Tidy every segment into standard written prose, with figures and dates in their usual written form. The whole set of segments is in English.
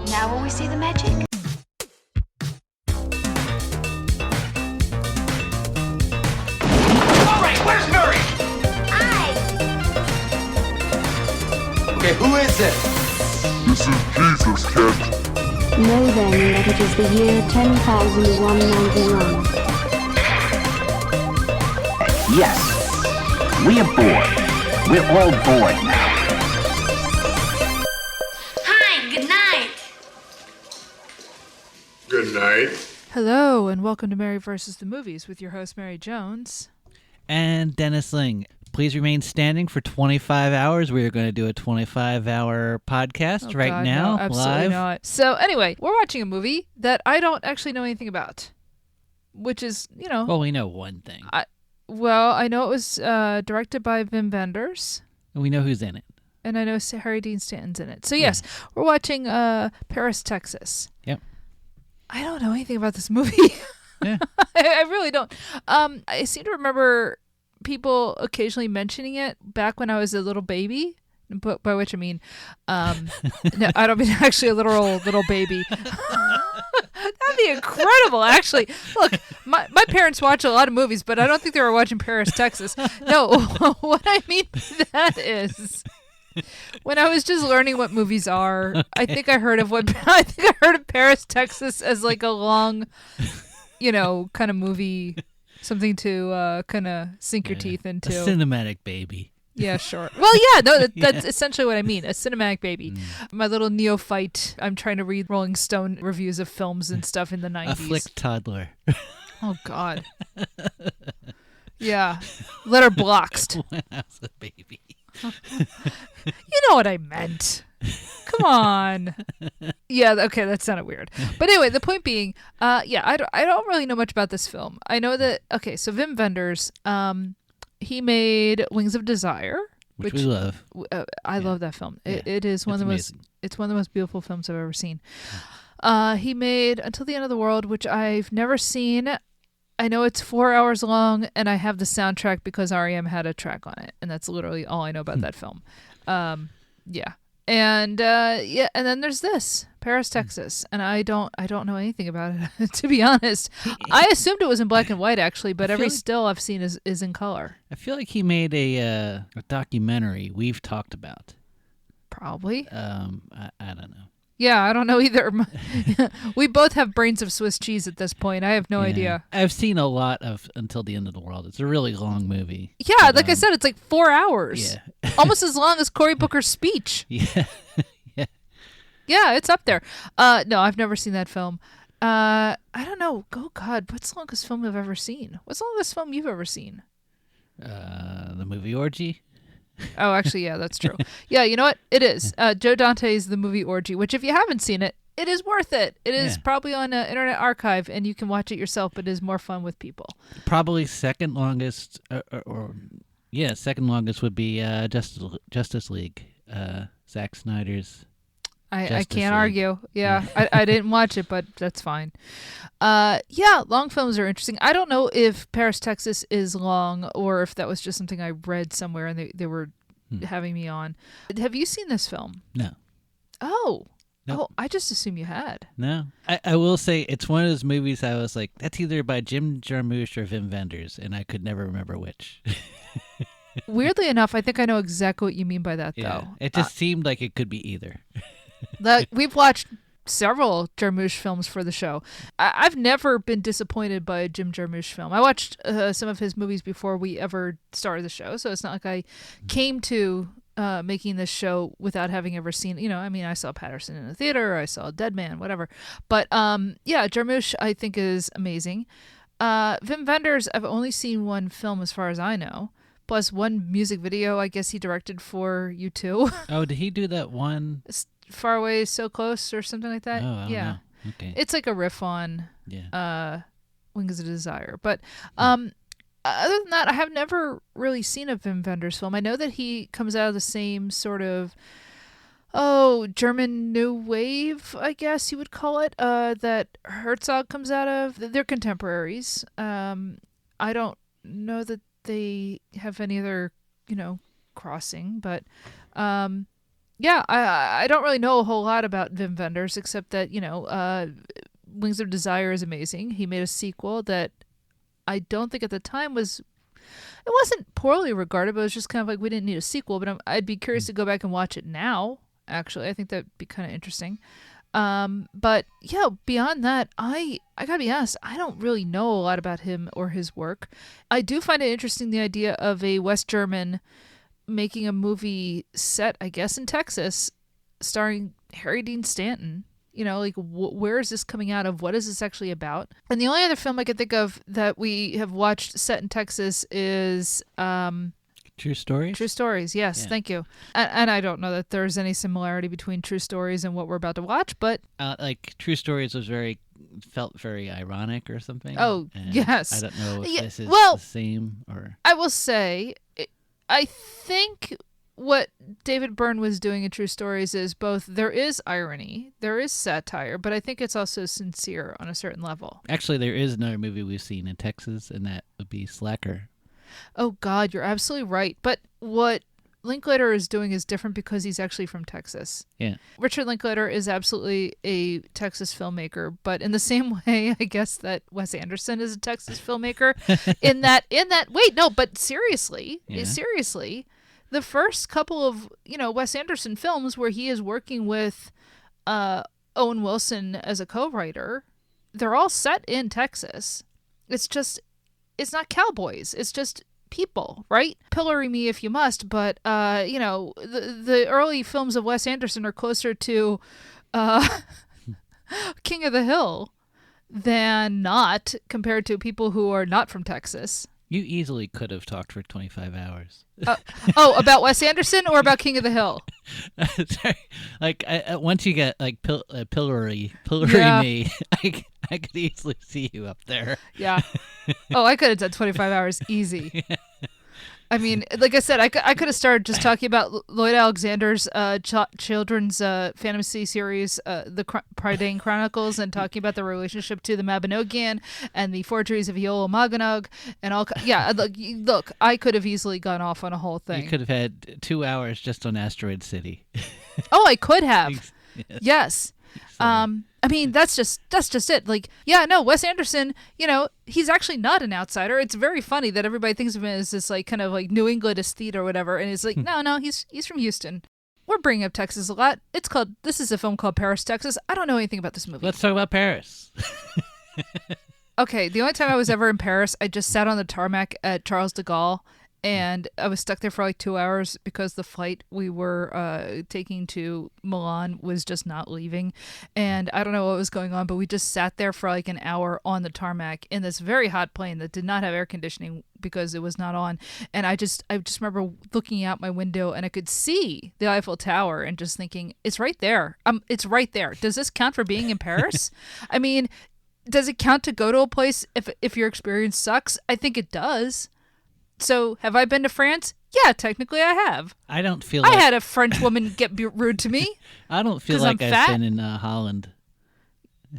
Now will we see the magic? All right, where's Murray? Okay, who is it? This is Jesus, kid. Know then that it is the year 10,191. Yes, we are bored. We're all bored now. Hi, good night. Good night. Hello, and welcome to Mary vs. the Movies with your host, Mary Jones. And Dennis Ling. Please remain standing for 25 hours. We are going to do a 25-hour podcast now, no, absolutely live. not. So anyway, we're watching a movie that I don't actually know anything about, which is, Well, we know one thing. I know it was directed by Wim Wenders. And we know who's in it. And I know Harry Dean Stanton's in it. So yes, we're watching Paris, Texas. Yep. I don't know anything about this movie. Yeah. I really don't. I seem to remember people occasionally mentioning it back when I was a little baby, by which I mean, no, I don't mean actually a literal little baby. That'd be incredible, actually. Look, my parents watch a lot of movies, but I don't think they were watching Paris, Texas. No, what I mean by that is, when I was just learning what movies are, okay. I think I heard of Paris, Texas as like a long, kind of movie. Something to kind of sink your teeth into. A cinematic baby. Yeah, sure. Well, yeah, no, that's essentially what I mean. A cinematic baby. My little neophyte, I'm trying to read Rolling Stone reviews of films and stuff in the 90s. A flick toddler. Oh, God. Yeah. Letterboxed. When I was a baby. You know what I meant. Come on. Yeah, okay, that sounded weird. But anyway, the point being, I don't really know much about this film. I know that, so Wim Wenders, he made Wings of Desire. Which we love. I love that film. Yeah. It is one of the most, it's one of the most beautiful films I've ever seen. He made Until the End of the World, which I've never seen. I know it's 4 hours long, and I have the soundtrack because REM had a track on it, and that's literally all I know about that film. Yeah. And and then there's this Paris, Texas, and I don't know anything about it to be honest. I assumed it was in black and white actually, but every still I've seen is in color. I feel like he made a documentary we've talked about. Probably. I don't know. Yeah, I don't know either. We both have brains of Swiss cheese at this point. I have no idea. I've seen a lot of Until the End of the World. It's a really long movie. Yeah, but, like I said, it's like 4 hours. Yeah. Almost as long as Cory Booker's speech. Yeah. Yeah, it's up there. No, I've never seen that film. I don't know. Oh, God, what's the longest film I've ever seen? What's the longest film you've ever seen? The movie Orgy. Oh, actually, yeah, that's true. Yeah, you know what? It is. Joe Dante's The Movie Orgy, which if you haven't seen it, it is worth it. It is probably on Internet Archive, and you can watch it yourself, but it is more fun with people. Probably second longest, second longest would be Justice League. Zack Snyder's I can't argue. Yeah, I didn't watch it, but that's fine. Yeah, long films are interesting. I don't know if Paris, Texas is long or if that was just something I read somewhere and they were having me on. Have you seen this film? No. Oh. Nope. Oh, I just assume you had. No. I will say it's one of those movies I was like, that's either by Jim Jarmusch or Wim Wenders, and I could never remember which. Weirdly enough, I think I know exactly what you mean by that, though. It just seemed like it could be either. We've watched several Jarmusch films for the show. I've never been disappointed by a Jim Jarmusch film. I watched some of his movies before we ever started the show, so it's not like I came to making this show without having ever seen, I saw Patterson in the theater, I saw Dead Man, whatever. But Jarmusch I think is amazing. Wim Wenders, I've only seen one film as far as I know, plus one music video I guess he directed for U2. Oh, did he do that one? Far Away, So Close or something like that? Oh, I don't know. Okay. It's like a riff on Wings of Desire. But other than that, I have never really seen a Wim Wenders film. I know that he comes out of the same sort of German New Wave, I guess you would call it, that Herzog comes out of. They're contemporaries. I don't know that they have any other, crossing, but Yeah, I don't really know a whole lot about Wim Wenders except that, Wings of Desire is amazing. He made a sequel that I don't think at the time it wasn't poorly regarded, but it was just kind of like we didn't need a sequel. But I'd be curious to go back and watch it now, actually. I think that'd be kind of interesting. But yeah, beyond that, I gotta be honest, I don't really know a lot about him or his work. I do find it interesting, the idea of a West German making a movie set, I guess, in Texas, starring Harry Dean Stanton. Where is this coming out of? What is this actually about? And the only other film I can think of that we have watched set in Texas is True Stories? True Stories, yes, Yeah. Thank you. And I don't know that there's any similarity between True Stories and what we're about to watch, but... True Stories felt very ironic or something. Oh, and yes. I don't know if this is well, the same or... I will say, I think what David Byrne was doing in True Stories is both there is irony, there is satire, but I think it's also sincere on a certain level. Actually, there is another movie we've seen in Texas, and that would be Slacker. Oh, God, you're absolutely right. But what Linklater is doing is different because he's actually from Texas. Yeah. Richard Linklater is absolutely a Texas filmmaker, but in the same way, I guess that Wes Anderson is a Texas filmmaker. But seriously, the first couple of, Wes Anderson films where he is working with Owen Wilson as a co-writer, they're all set in Texas. It's not cowboys. It's just people, right? Pillory me if you must, but, the early films of Wes Anderson are closer to King of the Hill than not compared to people who are not from Texas. You easily could have talked for 25 hours. About Wes Anderson or about King of the Hill? Sorry. Once you get pillory Yeah. me, I could easily see you up there. Yeah. Oh, I could have done 25 hours easy. I mean, like I said, I could have started just talking about Lloyd Alexander's children's fantasy series, the Prydain Chronicles, and talking about the relationship to the Mabinogion and the forgeries of Iolo Maganog and all. Yeah, look, I could have easily gone off on a whole thing. You could have had 2 hours just on Asteroid City. Oh, I could have. Yes. So- I mean, that's just it. Wes Anderson, he's actually not an outsider. It's very funny that everybody thinks of him as this kind of New England aesthete or whatever, and it's no, he's from Houston. We're bringing up Texas a lot. This is a film called Paris, Texas. I don't know anything about this movie. Let's talk about Paris. Okay, the only time I was ever in Paris, I just sat on the tarmac at Charles de Gaulle, and I was stuck there for 2 hours because the flight we were taking to Milan was just not leaving. And I don't know what was going on, but we just sat there for an hour on the tarmac in this very hot plane that did not have air conditioning because it was not on. And I just remember looking out my window and I could see the Eiffel Tower and just thinking, it's right there. It's right there. Does this count for being in Paris? I mean, does it count to go to a place if your experience sucks? I think it does. So, have I been to France? Yeah, technically I have. I don't feel I had a French woman get rude to me. I don't feel 'cause like I'm I've fat. been in Holland.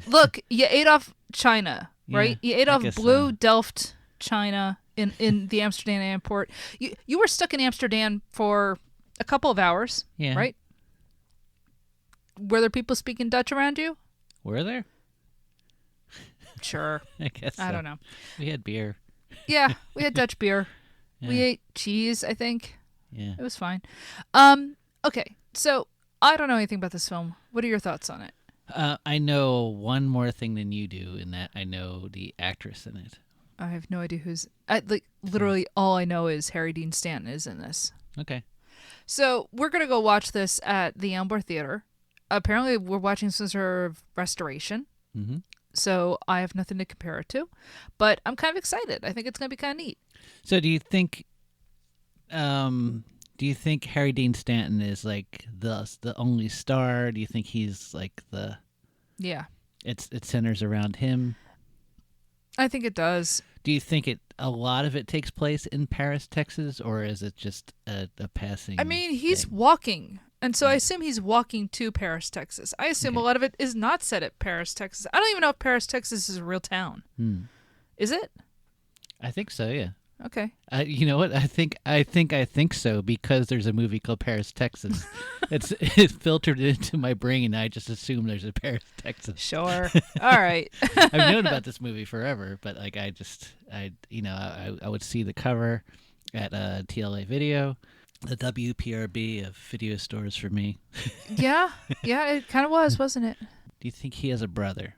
Look, you ate off China, right? Yeah, You ate I off guess Blue so. Delft, China, in the Amsterdam airport. You were stuck in Amsterdam for a couple of hours, Yeah. right? Were there people speaking Dutch around you? Were there? Sure. I guess I so. don't know. We had beer. Yeah, we had Dutch beer. We Yeah. ate cheese, I think. Yeah. It was fine. Okay, so I don't know anything about this film. What are your thoughts on it? I know one more thing than you do, in that I know the actress in it. I have no idea who's... literally all I know is Harry Dean Stanton is in this. Okay. So we're going to go watch this at the Ambler Theater. Apparently we're watching some sort of restoration. Mm-hmm. So I have nothing to compare it to. But I'm kind of excited. I think it's going to be kind of neat. So do you think Harry Dean Stanton is the only star? Do you think he's the... Yeah. It centers around him? I think it does. Do you think a lot of it takes place in Paris, Texas, or is it just a passing I mean, he's thing? walking. And so I assume he's walking to Paris, Texas. I assume a lot of it is not set at Paris, Texas. I don't even know if Paris, Texas is a real town. Is it? I think so, yeah. Okay. You know what? I think so because there's a movie called Paris, Texas. It's filtered into my brain. I just assume there's a Paris, Texas. Sure. All right. I've known about this movie forever, but like I would see the cover at TLA Video, the WPRB of video stores for me. Yeah, it kind of was, wasn't it? Do you think he has a brother?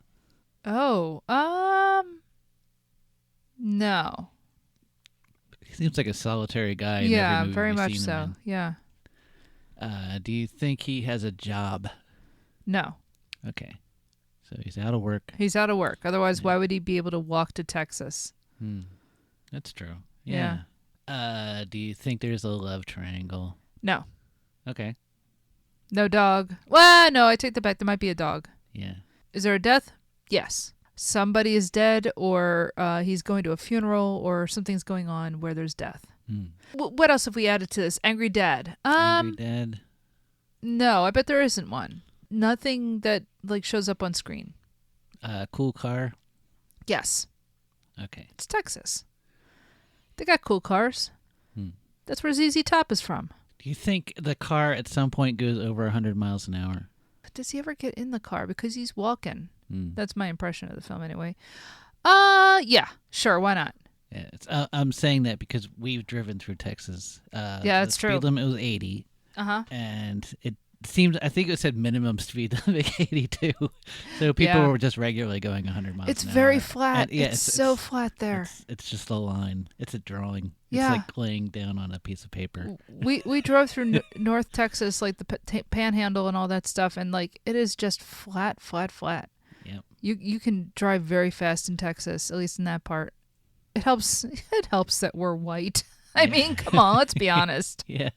Oh, no. He seems like a solitary guy. In Yeah, every movie very we've much seen him so. in. Yeah. Do you think he has a job? No, Okay, so he's out of work. he's out of work. Otherwise, why would he be able to walk to Texas? That's true. Yeah. Do you think there's a love triangle? No. Okay. No dog. Well, no, I take that back. There might be a dog. Yeah. Is there a death? Yes. Somebody is dead, or he's going to a funeral, or something's going on where there's death. What else have we added to this? Angry dad. Angry dad. No, I bet there isn't one. Nothing that like shows up on screen. Cool car. Yes, Okay. it's Texas. They got cool cars. That's where ZZ Top is from. Do you think the car at some point goes over 100 miles an hour? But does he ever get in the car? Because he's walking. That's my impression of the film anyway. Yeah, sure, why not? Yeah, I'm saying that because we've driven through Texas. Yeah, the that's true. Speed limit was 80, and it seemed, I think it said minimum speed limit 82. So people Yeah. were just regularly going 100 miles It's an hour. very flat. And, yeah, it's so flat there. It's just a line. It's a drawing. Yeah. It's like laying down on a piece of paper. We drove through North Texas, like the Panhandle and all that stuff, and like it is just flat. Yep. You can drive very fast in Texas, at least in that part. It helps. It helps that we're white. I mean, come on, let's be honest. Yeah.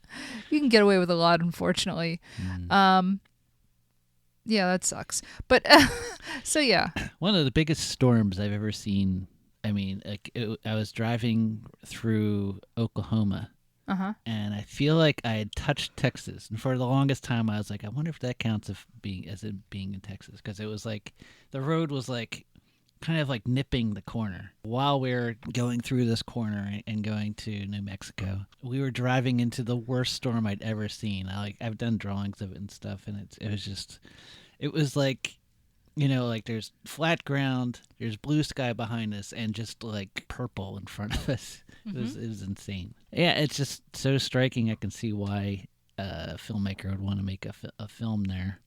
You can get away with a lot, unfortunately. Yeah, that sucks. But so yeah. One of the biggest storms I've ever seen. I mean, I was driving through Oklahoma, and I feel like I had touched Texas. And for the longest time, I was like, I wonder if that counts as it being in Texas, because it was like the road was like kind of like nipping the corner while we were going through this corner and going to New Mexico. We were driving into the worst storm I'd ever seen. I've done drawings of it and stuff, and it was like, you know, like there's flat ground, there's blue sky behind us, and just like purple in front of us. It was insane. Yeah, it's just so striking. I can see why a filmmaker would want to make a film there.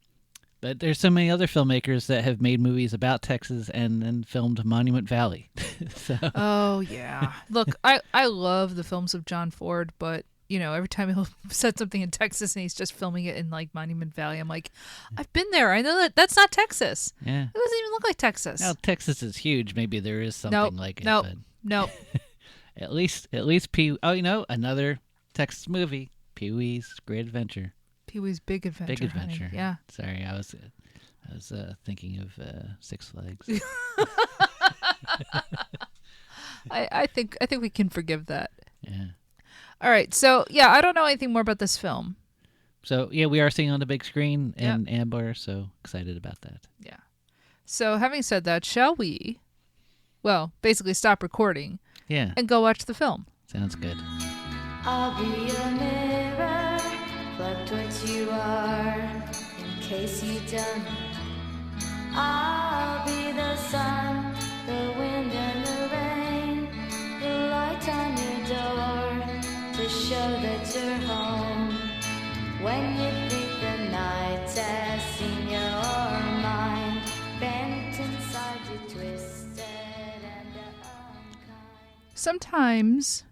But there's so many other filmmakers that have made movies about Texas and then filmed Monument Valley. So. Oh yeah. Look, I love the films of John Ford, but you know, every time he'll set something in Texas and he's just filming it in like Monument Valley, I'm like, I've been there. I know that's not Texas. Yeah. It doesn't even look like Texas. Now Texas is huge. Maybe there is something like it. Nope. At least Oh, you know, another Texas movie, Pee-wee's Great Adventure. Pee-wee's Big Adventure. Big Adventure. Honey. Yeah. Sorry, I was thinking of Six Flags. I think we can forgive that. Yeah. All right. So yeah, I don't know anything more about this film. So yeah, we are seeing on the big screen in Amber, so excited about that. Yeah. So having said that, shall we, well, basically stop recording Yeah. and go watch the film? Sounds good. I'll be a mirror, reflect what you are, in case you don't. I'll be the sun, the wind and the rain, the light on your door, to show that you're home. When you think the night has seen your mind, bent inside you, twisted and unkind. Sometimes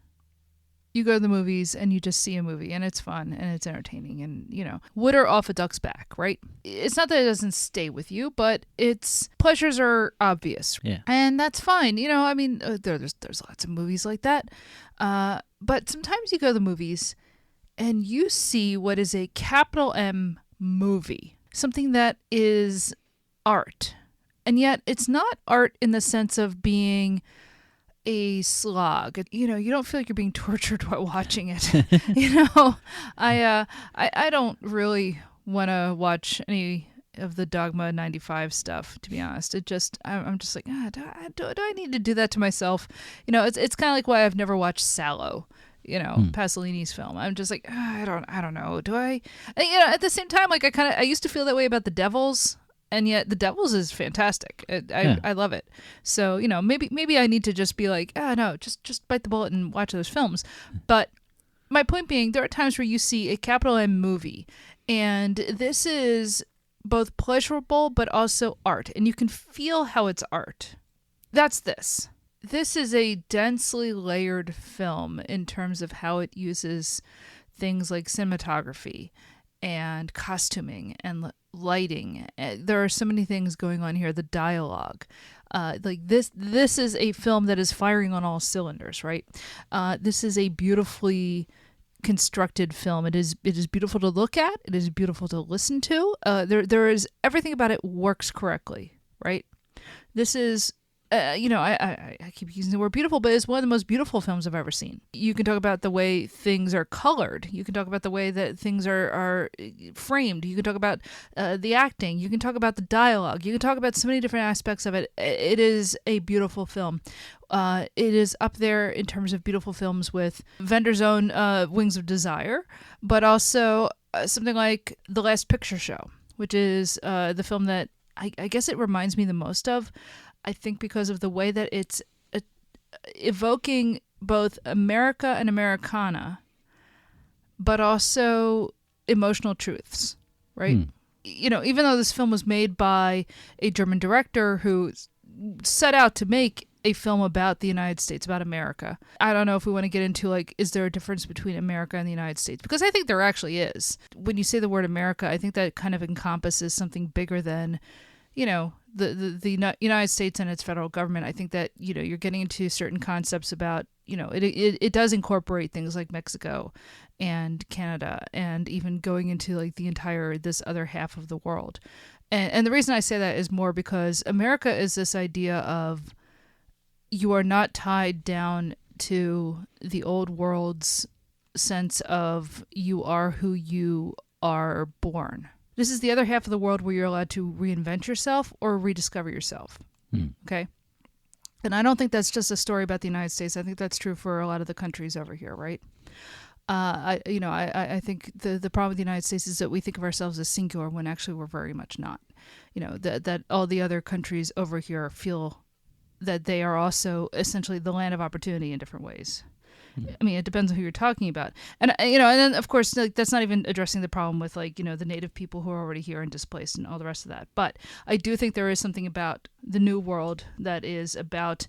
you go to the movies and you just see a movie and it's fun and it's entertaining and, you know, water off a duck's back, right? It's not that it doesn't stay with you, but its pleasures are obvious. Yeah. And that's fine. You know, I mean, there's lots of movies like that. But sometimes you go to the movies and you see what is a capital M movie, something that is art. And yet it's not art in the sense of being a slog. You know, you don't feel like you're being tortured while watching it. You know, I don't really want to watch any of the Dogma 95 stuff, to be honest. I'm just like, do I need to do that to myself? It's kind of like why I've never watched Sallow, Pasolini's film. I'm just like, I don't know. Do I? And, at the same time, like I used to feel that way about The Devils, and yet The Devils is fantastic. I love it. So, maybe I need to just be like, no, just bite the bullet and watch those films. But my point being, there are times where you see a capital M movie, and this is both pleasurable but also art, and you can feel how it's art. That's this. This is a densely layered film in terms of how it uses things like cinematography and costuming and lighting. There are so many things going on here. The dialogue. This is a film that is firing on all cylinders, right? This is a beautifully constructed film. It is beautiful to look at. It is beautiful to listen to. There is everything about it works correctly, right? This is, I keep using the word beautiful, but it's one of the most beautiful films I've ever seen. You can talk about the way things are colored. You can talk about the way that things are framed. You can talk about the acting. You can talk about the dialogue. You can talk about so many different aspects of it. It is a beautiful film. It is up there in terms of beautiful films with Wenders' own Wings of Desire, but also something like The Last Picture Show, which is the film that I guess it reminds me the most of. I think because of the way that it's evoking both America and Americana, but also emotional truths, right? Even though this film was made by a German director who set out to make a film about the United States, about America. I don't know if we want to get into, like, is there a difference between America and the United States? Because I think there actually is. When you say the word America, I think that kind of encompasses something bigger than, the United States and its federal government. I think that, you're getting into certain concepts about, it does incorporate things like Mexico and Canada and even going into like this other half of the world. And the reason I say that is more because America is this idea of you are not tied down to the old world's sense of you are who you are born. This is the other half of the world where you're allowed to reinvent yourself or rediscover yourself. Okay? And I don't think that's just a story about the United States. I think that's true for a lot of the countries over here, right? I think the problem with the United States is that we think of ourselves as singular when actually we're very much not. That all the other countries over here feel that they are also essentially the land of opportunity in different ways. I mean, it depends on who you're talking about. And, and then, of course, like, that's not even addressing the problem with, like, the native people who are already here and displaced and all the rest of that. But I do think there is something about the New World that is about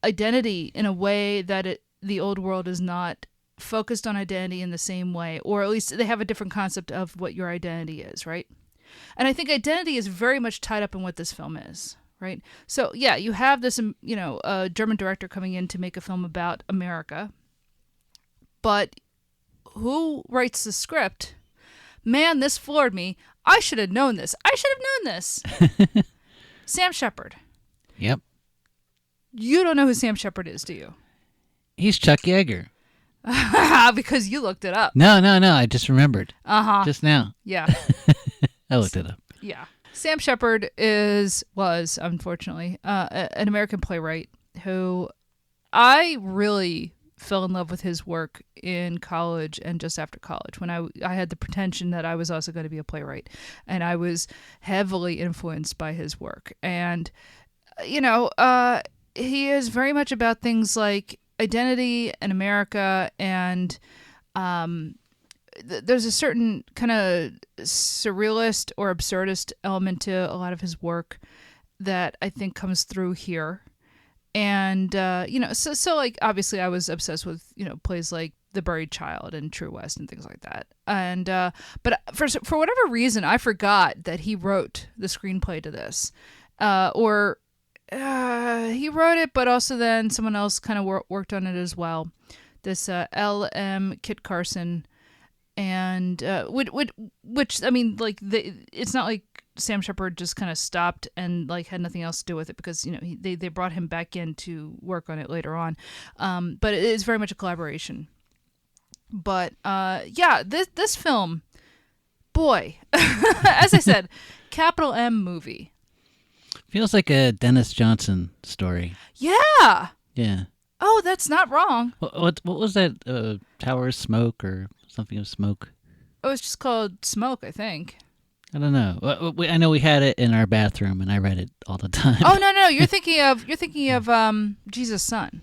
identity in a way that the Old World is not focused on identity in the same way, or at least they have a different concept of what your identity is, right? And I think identity is very much tied up in what this film is. Right. So, yeah, you have this, German director coming in to make a film about America. But who writes the script? Man, this floored me. I should have known this. Sam Shepard. Yep. You don't know who Sam Shepard is, do you? He's Chuck Yeager. Because you looked it up. No. I just remembered. Just now. Yeah. I looked it up. Yeah. Sam Shepard was unfortunately an American playwright who I really fell in love with his work in college and just after college when I had the pretension that I was also going to be a playwright, and I was heavily influenced by his work. And he is very much about things like identity and America, and there's a certain kind of surrealist or absurdist element to a lot of his work that I think comes through here. And, so like, obviously I was obsessed with, plays like The Buried Child and True West and things like that. And, but for whatever reason, I forgot that he wrote the screenplay to this, he wrote it, but also then someone else kind of worked on it as well. This, L.M. Kit Carson. And which I mean, like, it's not like Sam Shepard just kind of stopped and like had nothing else to do with it, because they brought him back in to work on it later on. But it is very much a collaboration. But yeah, this film, boy, as I said, capital M movie. Feels like a Dennis Johnson story. Yeah. Yeah. Oh, that's not wrong. What was that? Tower of Smoke or something of Smoke? It was just called Smoke, I think. I don't know. I know we had it in our bathroom, and I read it all the time. Oh no, you're thinking of Jesus' Son.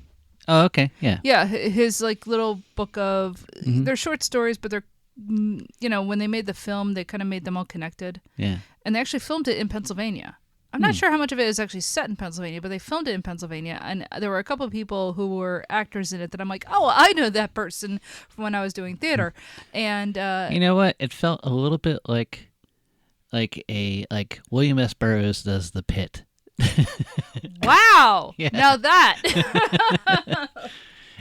Oh, okay, yeah. Yeah, his like little book of they're short stories, but they're when they made the film, they kind of made them all connected. Yeah. And they actually filmed it in Pennsylvania. I'm not sure how much of it is actually set in Pennsylvania, but they filmed it in Pennsylvania, and there were a couple of people who were actors in it that I'm like, oh, I know that person from when I was doing theater. And you know what? It felt a little bit like William S. Burroughs does The Pit. Wow. Yeah. Now that.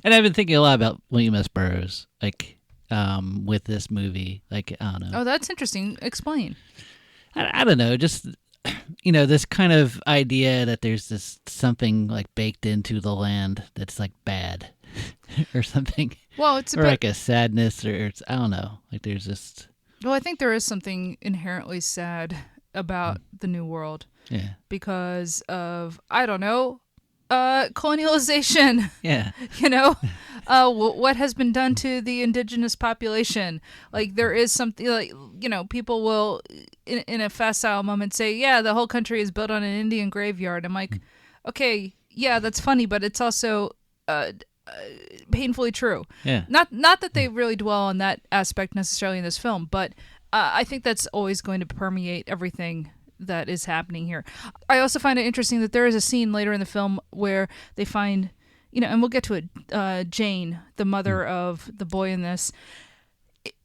And I've been thinking a lot about William S. Burroughs, with this movie. I don't know. Oh, that's interesting. Explain. I don't know. Just this kind of idea that there's this something like baked into the land that's like bad, or something. Well, it's or like a sadness, or it's I don't know. Like there's just. Well, I think there is something inherently sad about the New World. Yeah. Because of, I don't know, colonialization. Yeah. What has been done to the indigenous population. Like there is something like, people will in a facile moment say, yeah, the whole country is built on an Indian graveyard. I'm like, okay, yeah, that's funny, but it's also painfully true. Yeah. Not that they really dwell on that aspect necessarily in this film, but I think that's always going to permeate everything that is happening here. I also find it interesting that there is a scene later in the film where they find, and we'll get to it, Jane, the mother of the boy in this.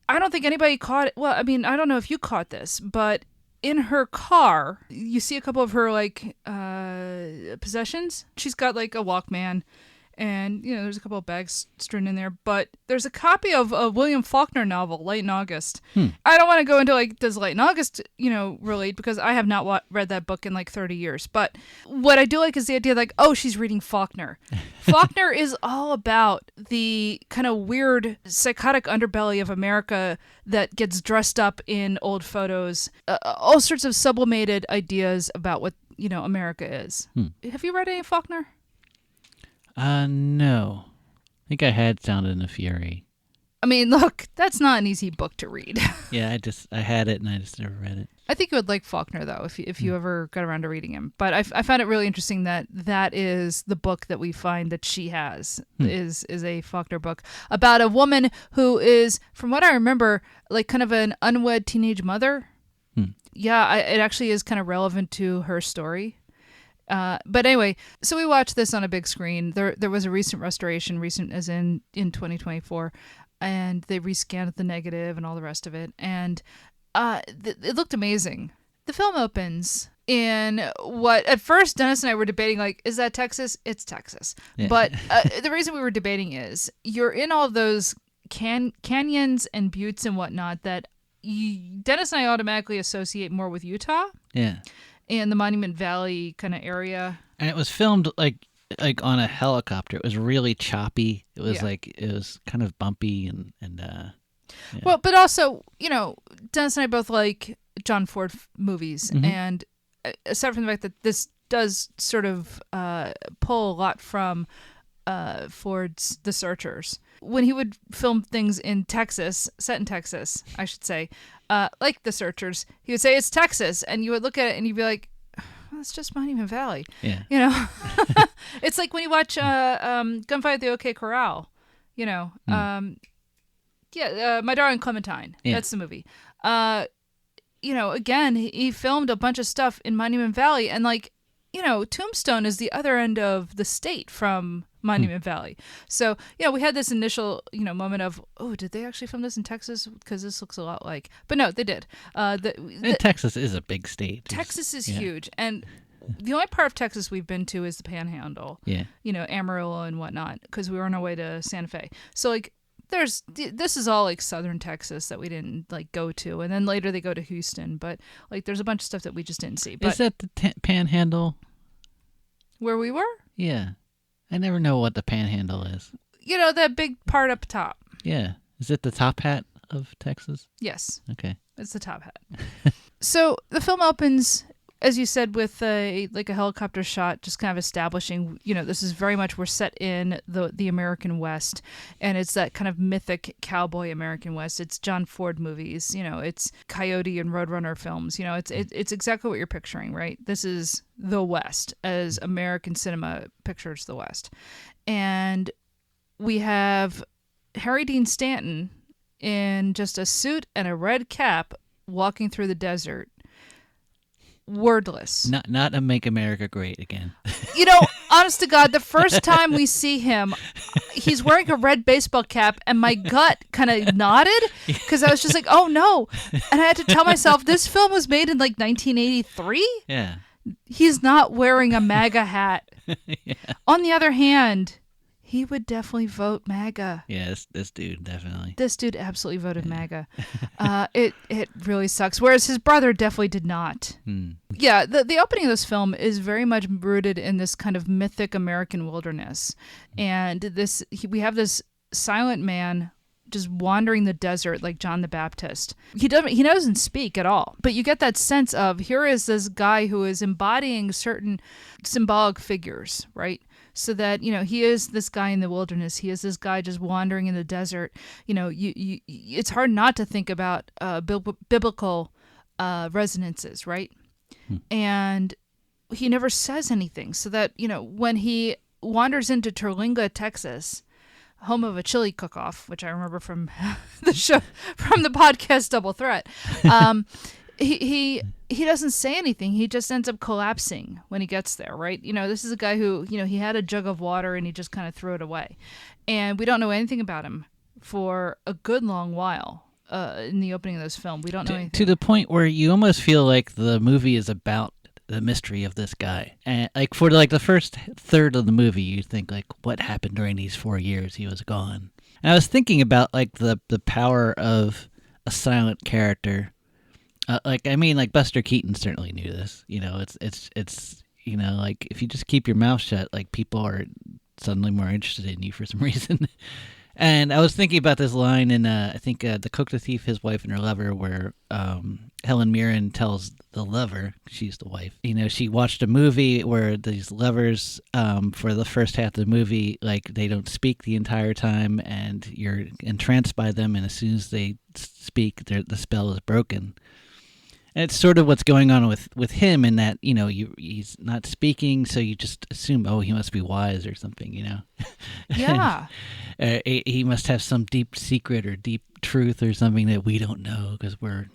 I don't think anybody caught it. Well, I mean, I don't know if you caught this, but in her car, you see a couple of her possessions. She's got like a Walkman. And, there's a couple of bags strewn in there. But there's a copy of a William Faulkner novel, Light in August. I don't want to go into, does Light in August, relate? Because I have not read that book in, 30 years. But what I do like is the idea, she's reading Faulkner. Faulkner is all about the kind of weird, psychotic underbelly of America that gets dressed up in old photos. All sorts of sublimated ideas about what, America is. Have you read any Faulkner? No. I think I had Sound and the Fury. I mean, look, that's not an easy book to read. Yeah, I had it and I just never read it. I think you would like Faulkner, though, if you ever got around to reading him. But I found it really interesting that is the book that we find that she has, is a Faulkner book about a woman who is, from what I remember, kind of an unwed teenage mother. Yeah, it actually is kind of relevant to her story. But anyway, so we watched this on a big screen. There was a recent restoration, recent as in 2024, and they rescanned the negative and all the rest of it. And it looked amazing. The film opens in what at first Dennis and I were debating, is that Texas? It's Texas. Yeah. But the reason we were debating is you're in all those canyons and buttes and whatnot that Dennis and I automatically associate more with Utah. Yeah. And the Monument Valley kind of area. And it was filmed like on a helicopter. It was really choppy. It was it was kind of bumpy and yeah. Well, but also, Dennis and I both like John Ford movies. And aside from the fact that this does sort of pull a lot from Ford's The Searchers. When he would film things in Texas, set in Texas, I should say, like The Searchers, he would say, it's Texas. And you would look at it and you'd be like, it's just Monument Valley. Yeah. It's like when you watch Gunfight at the OK Corral, My Darling Clementine. Yeah. That's the movie. Again, he filmed a bunch of stuff in Monument Valley, and Tombstone is the other end of the state from Monument Valley. So, we had this initial, moment of, oh, did they actually film this in Texas? Because this looks a lot like. But no, they did. And Texas is a big state. Texas is huge. And the only part of Texas we've been to is the Panhandle. Yeah. Amarillo and whatnot, because we were on our way to Santa Fe. So, this is all southern Texas that we didn't go to, and then later they go to Houston. But there's a bunch of stuff that we just didn't see. But is that the Panhandle? Where we were? Yeah, I never know what the Panhandle is. That big part up top. Yeah, is it the top hat of Texas? Yes. Okay, it's the top hat. So the film opens, as you said, with a helicopter shot, just kind of establishing, this is very much, we're set in the American West, and it's that kind of mythic cowboy American West. It's John Ford movies, it's Coyote and Roadrunner films. It's exactly what you're picturing, right? This is the West as American cinema pictures the West. And we have Harry Dean Stanton in just a suit and a red cap walking through the desert. Wordless. Not a Make America Great Again. Honest to God, the first time we see him, he's wearing a red baseball cap, and my gut kind of nodded because I was just like, oh no. And I had to tell myself, this film was made in 1983? Yeah. He's not wearing a MAGA hat. Yeah. On the other hand, he would definitely vote MAGA. Yeah, this dude, definitely. This dude absolutely voted MAGA. It really sucks. Whereas his brother definitely did not. Yeah, the opening of this film is very much rooted in this kind of mythic American wilderness. And we have this silent man just wandering the desert like John the Baptist. He doesn't speak at all. But you get that sense of, here is this guy who is embodying certain symbolic figures, right? So that, he is this guy in the wilderness. He is this guy just wandering in the desert. It's hard not to think about biblical resonances, right? And he never says anything. So that, when he wanders into Terlinga, Texas, home of a chili cook-off, which I remember from the show, from the podcast Double Threat, he doesn't say anything. He just ends up collapsing when he gets there, right? This is a guy who, he had a jug of water and he just kind of threw it away. And we don't know anything about him for a good long while in the opening of this film. We don't know anything. To the point where you almost feel like the movie is about the mystery of this guy. And for the first third of the movie, you think what happened during these 4 years he was gone. And I was thinking about the power of a silent character. Buster Keaton certainly knew this. It's if you just keep your mouth shut, people are suddenly more interested in you for some reason. And I was thinking about this line in, I think, The Cook, the Thief, His Wife, and Her Lover, where Helen Mirren tells the lover, she's the wife, she watched a movie where these lovers, for the first half of the movie, they don't speak the entire time, and you're entranced by them, and as soon as they speak, the spell is broken. And it's sort of what's going on with him in that, he's not speaking, so you just assume, oh, he must be wise or something, Yeah. He must have some deep secret or deep truth or something that we don't know because we're,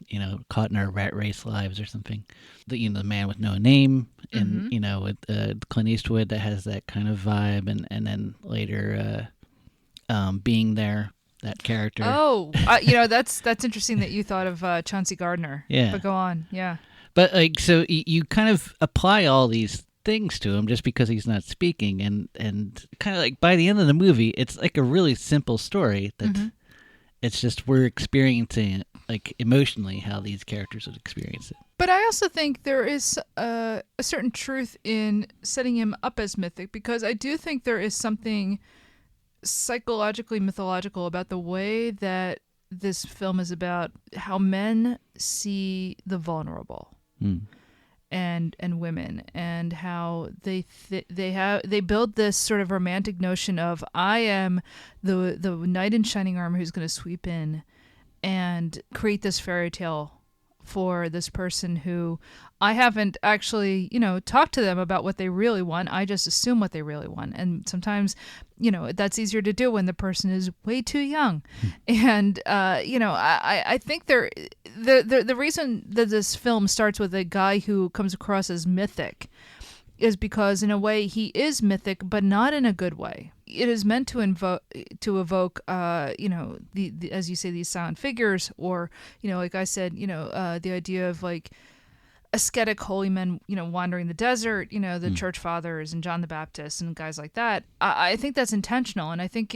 caught in our rat race lives or something. The man with no name and, with Clint Eastwood that has that kind of vibe and then later being there. That character. Oh, that's interesting that you thought of Chauncey Gardner. Yeah. But go on, yeah. But so you kind of apply all these things to him just because he's not speaking, and kind of by the end of the movie, it's a really simple story that it's just we're experiencing it emotionally how these characters would experience it. But I also think there is a certain truth in setting him up as mythic, because I do think there is something psychologically mythological about the way that this film is about how men see the vulnerable and women, and how they build this sort of romantic notion of, I am the knight in shining armor who's going to sweep in and create this fairy tale for this person who I haven't actually, talked to them about what they really want. I just assume what they really want. And sometimes, that's easier to do when the person is way too young. And, I think the reason that this film starts with a guy who comes across as mythic is because in a way he is mythic, but not in a good way. It is meant to evoke, as you say, these silent figures, or, like I said, the idea of ascetic holy men, wandering the desert, the church fathers and John the Baptist and guys like that. I think that's intentional. And I think,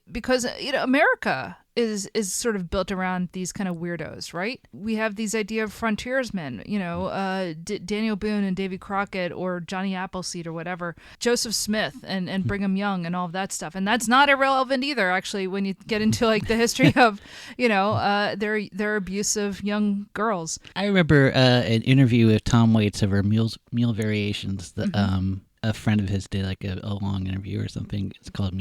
because, America is sort of built around these kind of weirdos, right? We have these idea of frontiersmen, Daniel Boone and Davy Crockett or Johnny Appleseed or whatever, Joseph Smith and Brigham Young and all of that stuff. And that's not irrelevant either, actually, when you get into like the history of, their abusive young girls. I remember an interview with Tom Waits over Meal Variations that a friend of his did like a long interview or something. It's called a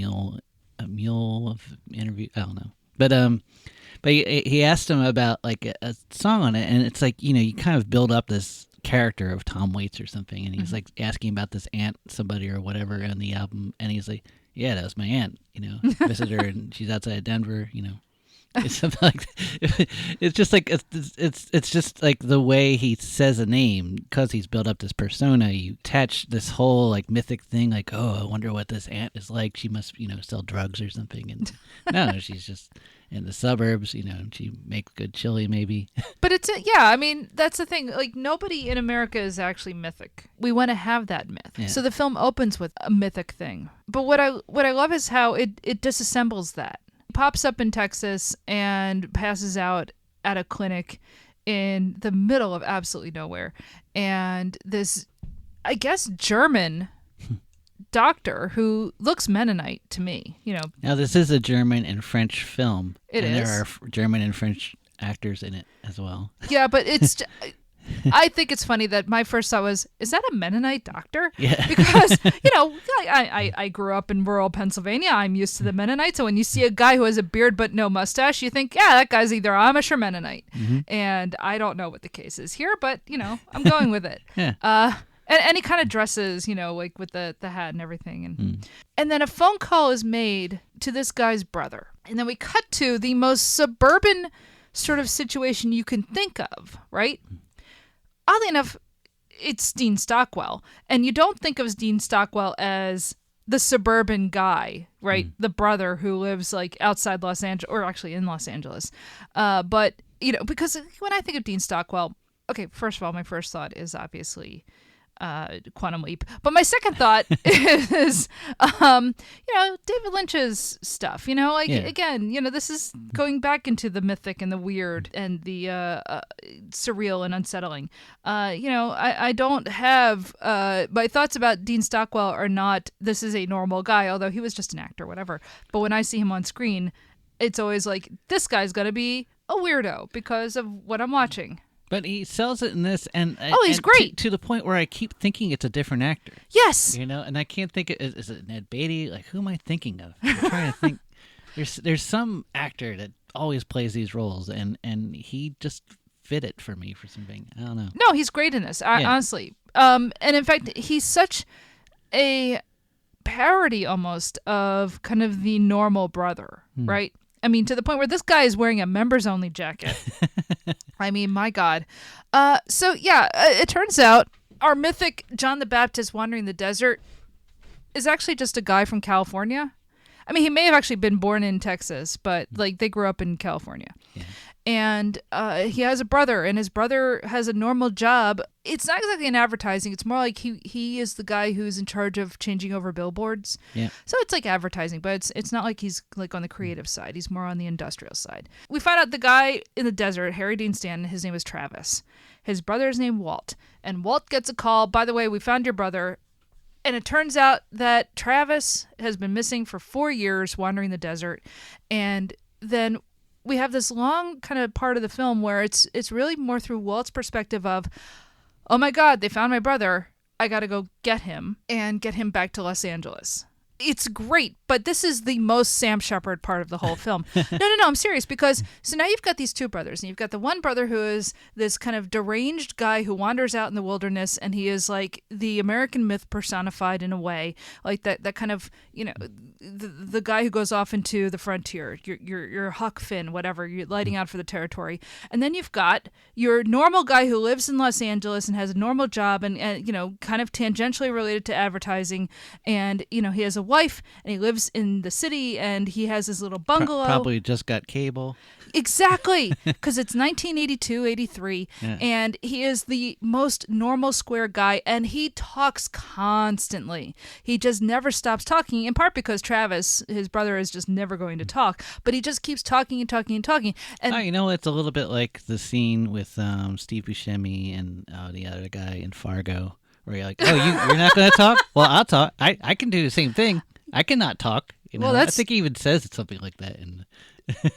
Meal of Interview. I don't know. But he asked him about like a song on it, and it's like, you kind of build up this character of Tom Waits or something, and he's like asking about this aunt somebody or whatever on the album, and he's like, yeah, that was my aunt, visit her, and she's outside of Denver, It's something like it's just like it's just like the way he says a name, because he's built up this persona. You attach this whole like mythic thing, like, oh, I wonder what this aunt is like. She must sell drugs or something, and no, she's just in the suburbs. She makes good chili maybe. But I mean, that's the thing. Like, nobody in America is actually mythic. We want to have that myth. Yeah. So the film opens with a mythic thing. But what I love is how it disassembles that. Pops up in Texas and passes out at a clinic in the middle of absolutely nowhere. And this, I guess, German doctor who looks Mennonite to me, Now, this is a German and French film. It and is. There are German and French actors in it as well. Yeah, but it's... I think it's funny that my first thought was, is that a Mennonite doctor? Yeah. Because, I grew up in rural Pennsylvania. I'm used to the Mennonites. So when you see a guy who has a beard but no mustache, you think, yeah, that guy's either Amish or Mennonite. Mm-hmm. And I don't know what the case is here, but, I'm going with it. Yeah. And he kind of dresses, like with the hat and everything. And then a phone call is made to this guy's brother. And then we cut to the most suburban sort of situation you can think of, right? Oddly enough, it's Dean Stockwell. And you don't think of Dean Stockwell as the suburban guy, right? The brother who lives like outside Los Angeles, or actually in Los Angeles. But, because when I think of Dean Stockwell, okay, first of all, my first thought is obviously Quantum Leap. But my second thought is, David Lynch's stuff, again, this is going back into the mythic and the weird and the surreal and unsettling. I don't have, my thoughts about Dean Stockwell are not, this is a normal guy, although he was just an actor, whatever. But when I see him on screen, it's always like, this guy's going to be a weirdo because of what I'm watching. But he sells it in this, and he's great to the point where I keep thinking it's a different actor. Yes, and I can't think. Is it Ned Beatty? Like, who am I thinking of? I'm trying to think. There's some actor that always plays these roles, and he just fit it for me for something. I don't know. No, he's great in this. Honestly, and in fact, he's such a parody almost of kind of the normal brother, right? I mean, to the point where this guy is wearing a members-only jacket. I mean, my God. It turns out our mythic John the Baptist wandering the desert is actually just a guy from California. I mean, he may have actually been born in Texas, but like they grew up in California. Yeah. And he has a brother, and his brother has a normal job. It's not exactly in advertising. It's more like he is the guy who's in charge of changing over billboards. Yeah. So it's like advertising, but it's not like he's like on the creative side. He's more on the industrial side. We find out the guy in the desert, Harry Dean Stanton, his name is Travis. His brother is named Walt. And Walt gets a call, by the way, we found your brother. And it turns out that Travis has been missing for 4 years, wandering the desert. And then we have this long kind of part of the film where it's really more through Walt's perspective of, oh my God, they found my brother. I got to go get him and get him back to Los Angeles. It's great, but this is the most Sam Shepard part of the whole film. No, I'm serious, because so now you've got these two brothers, and you've got the one brother who is this kind of deranged guy who wanders out in the wilderness, and he is like the American myth personified in a way, like that kind of, the guy who goes off into the frontier, your Huck Finn, whatever, you're lighting out for the territory. And then you've got your normal guy who lives in Los Angeles and has a normal job and kind of tangentially related to advertising, and he has a wife, and he lives lives in the city, and he has his little bungalow. Probably just got cable. Exactly, because it's 1982, 83, Yeah. and he is the most normal square guy, and he talks constantly. He just never stops talking, in part because Travis, his brother, is just never going to talk, but he just keeps talking and talking and talking. And It's a little bit like the scene with Steve Buscemi and the other guy in Fargo, where you're like, oh, you're not going to talk? Well, I'll talk. I can do the same thing. I cannot talk. Well, I think he even says something like that in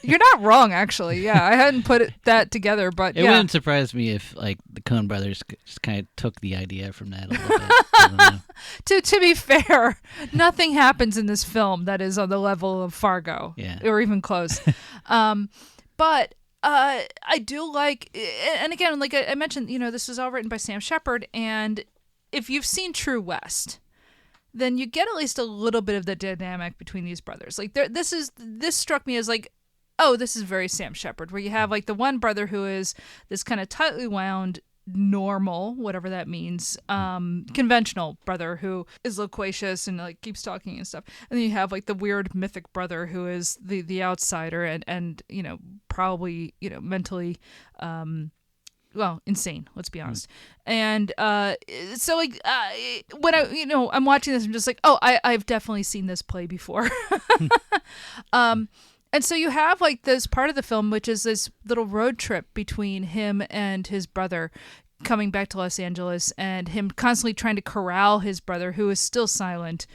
you're not wrong, actually. Yeah, I hadn't put that together, but It yeah. wouldn't surprise me if like the Coen brothers just kind of took the idea from that a little bit. I don't know. To be fair, nothing happens in this film that is on the level of Fargo, Yeah. or even close. But I do like, and again, like I mentioned, this was all written by Sam Shepard, and if you've seen True West, then you get at least a little bit of the dynamic between these brothers. Like this struck me as like, oh, this is very Sam Shepard, where you have like the one brother who is this kind of tightly wound, normal, whatever that means, conventional brother who is loquacious and like keeps talking and stuff. And then you have like the weird mythic brother who is the outsider and probably, mentally insane, let's be honest. And so like when I'm watching this, I'm just like, oh, I've definitely seen this play before. And so you have like this part of the film, which is this little road trip between him and his brother coming back to Los Angeles, and him constantly trying to corral his brother, who is still silent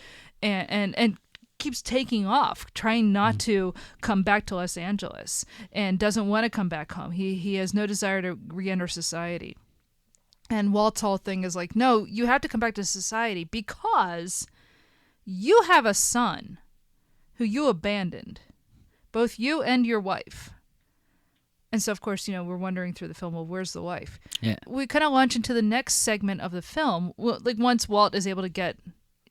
and keeps taking off, trying not to come back to Los Angeles, and doesn't want to come back home. He has no desire to re-enter society. And Walt's whole thing is like, no, you have to come back to society because you have a son who you abandoned. Both you and your wife. And so, of course, we're wondering through the film, well, where's the wife? Yeah. We kind of launch into the next segment of the film, like once Walt is able to get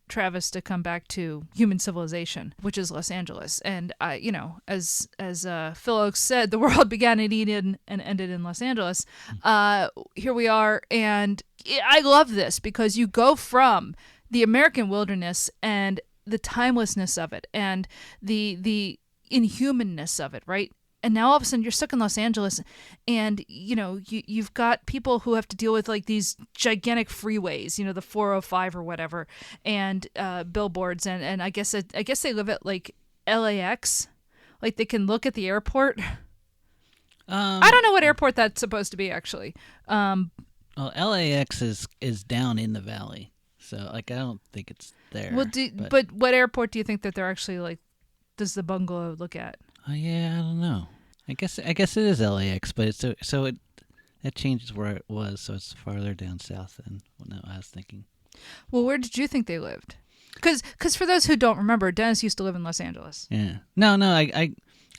Travis to come back to human civilization, which is Los Angeles. And, as Phil Oakes said, the world began in Eden and ended in Los Angeles. Here we are. And I love this because you go from the American wilderness and the timelessness of it and the inhumanness of it, right? And now all of a sudden you're stuck in Los Angeles, and you've got people who have to deal with like these gigantic freeways, the 405 or whatever, and billboards, and I guess they live at like LAX, like they can look at the airport. I don't know what airport that's supposed to be actually. Well, LAX is down in the valley, so like I don't think it's there. Well, but what airport do you think that they're actually like? Does the bungalow look at? Oh yeah, I don't know. I guess it is LAX, but that changes where it was, so it's farther down south than what I was thinking. Well, where did you think they lived? Because for those who don't remember, Dennis used to live in Los Angeles. Yeah. No, I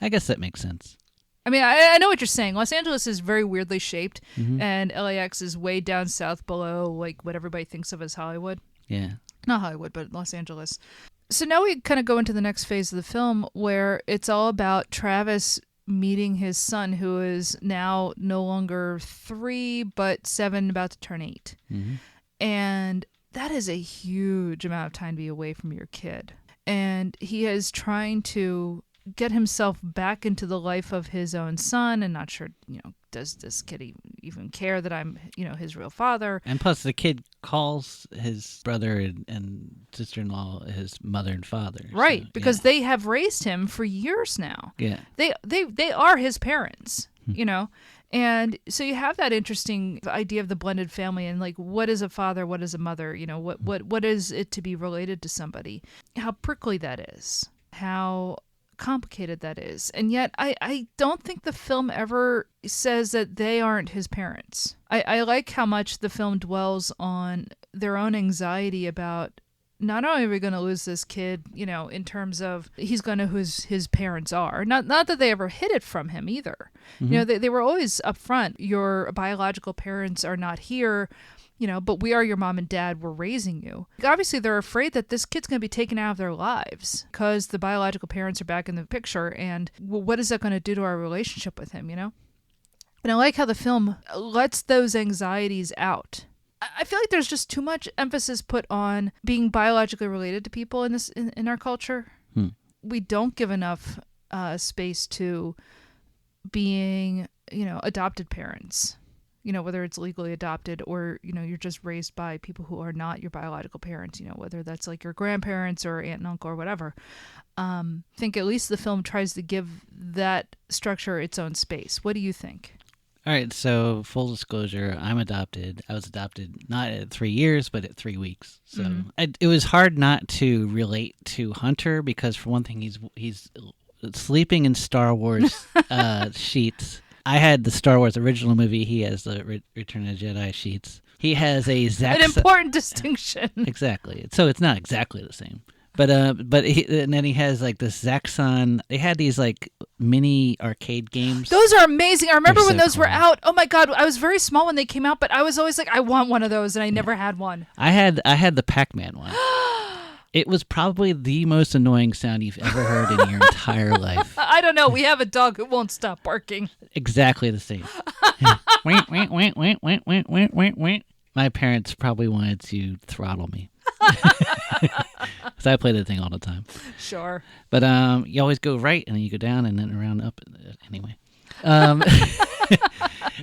guess that makes sense. I mean, I know what you're saying. Los Angeles is very weirdly shaped, and LAX is way down south below like what everybody thinks of as Hollywood. Yeah. Not Hollywood, but Los Angeles. So now we kind of go into the next phase of the film where it's all about Travis meeting his son, who is now no longer 3, but 7, about to turn 8. Mm-hmm. And that is a huge amount of time to be away from your kid. And he is trying to get himself back into the life of his own son, and not sure, does this kid even care that I'm, his real father? And plus, the kid calls his brother and sister-in-law his mother and father. Right, so, because yeah. they have raised him for years now. Yeah. They are his parents, And so you have that interesting idea of the blended family and like what is a father, what is a mother, what is it to be related to somebody? How prickly that is. How complicated that is. And yet I don't think the film ever says that they aren't his parents. I like how much the film dwells on their own anxiety about not only are we going to lose this kid, in terms of he's going to who his parents are. Not that they ever hid it from him either. Mm-hmm. They were always upfront. Your biological parents are not here, but we are your mom and dad. We're raising you. Obviously, they're afraid that this kid's going to be taken out of their lives because the biological parents are back in the picture. And what is that going to do to our relationship with him, And I like how the film lets those anxieties out. I feel like there's just too much emphasis put on being biologically related to people in our culture. we don't give enough space to being, adopted parents. Whether it's legally adopted or, you're just raised by people who are not your biological parents, whether that's like your grandparents or aunt and uncle or whatever. I think at least the film tries to give that structure its own space. What do you think? All right, so full disclosure, I'm adopted. I was adopted not at 3 years, but at 3 weeks. So it was hard not to relate to Hunter because, for one thing, he's sleeping in Star Wars sheets. I had the Star Wars original movie. He has the Return of the Jedi sheets. He has a Zaxxon. An important distinction. Exactly. So it's not exactly the same. And then he has like this Zaxxon. They had these like mini arcade games. Those are amazing. I remember when those cool. were out. Oh my God, I was very small when they came out, but I was always like, I want one of those, and I never had one. I had the Pac-Man one. It was probably the most annoying sound you've ever heard in your entire life. I don't know. We have a dog who won't stop barking. Exactly the same. Wait, wait, wait, wait, wait, wait, wait, wait, wait. My parents probably wanted to throttle me. Because I play that thing all the time. Sure. But you always go right, and then you go down, and then around up. Anyway.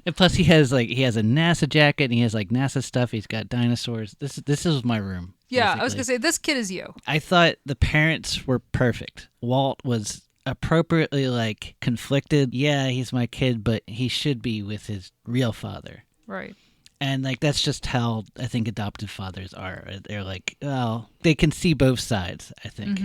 And plus, he has a NASA jacket, and he has like NASA stuff. He's got dinosaurs. This is my room. Yeah, basically. I was gonna say this kid is you. I thought the parents were perfect. Walt was appropriately like conflicted. Yeah, he's my kid, but he should be with his real father. Right. And like that's just how I think adoptive fathers are. They're like, well, they can see both sides, I think.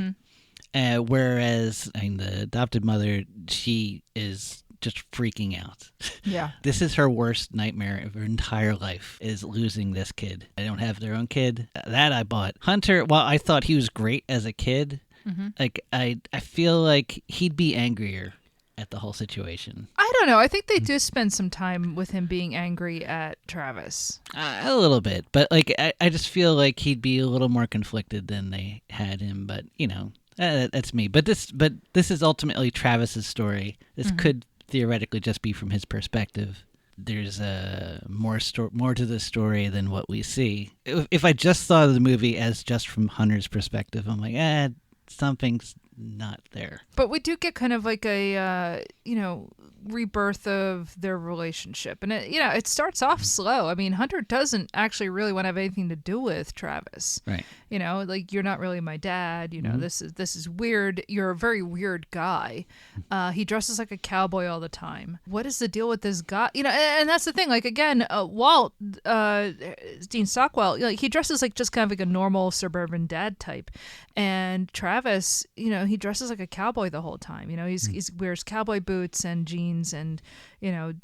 Whereas the adopted mother, she is just freaking out. Yeah. This is her worst nightmare of her entire life, is losing this kid. They don't have their own kid. That I bought. Hunter, while I thought he was great as a kid, like I feel like he'd be angrier at the whole situation. I don't know. I think they do spend some time with him being angry at Travis. A little bit. But like I just feel like he'd be a little more conflicted than they had him. But, that's me. But this is ultimately Travis's story. This could theoretically just be from his perspective. There's more to the story than what we see. If I just saw the movie as just from Hunter's perspective, I'm like, something's not there. But we do get kind of like a rebirth of their relationship, and it starts off slow. I mean, Hunter doesn't actually really want to have anything to do with Travis. Right. Like, you're not really my dad. This is weird. You're a very weird guy. He dresses like a cowboy all the time. What is the deal with this guy? And that's the thing. Like, again, Walt, Dean Stockwell, he dresses like just kind of like a normal suburban dad type, and Travis, he dresses like a cowboy the whole time. He wears cowboy boots and jeans and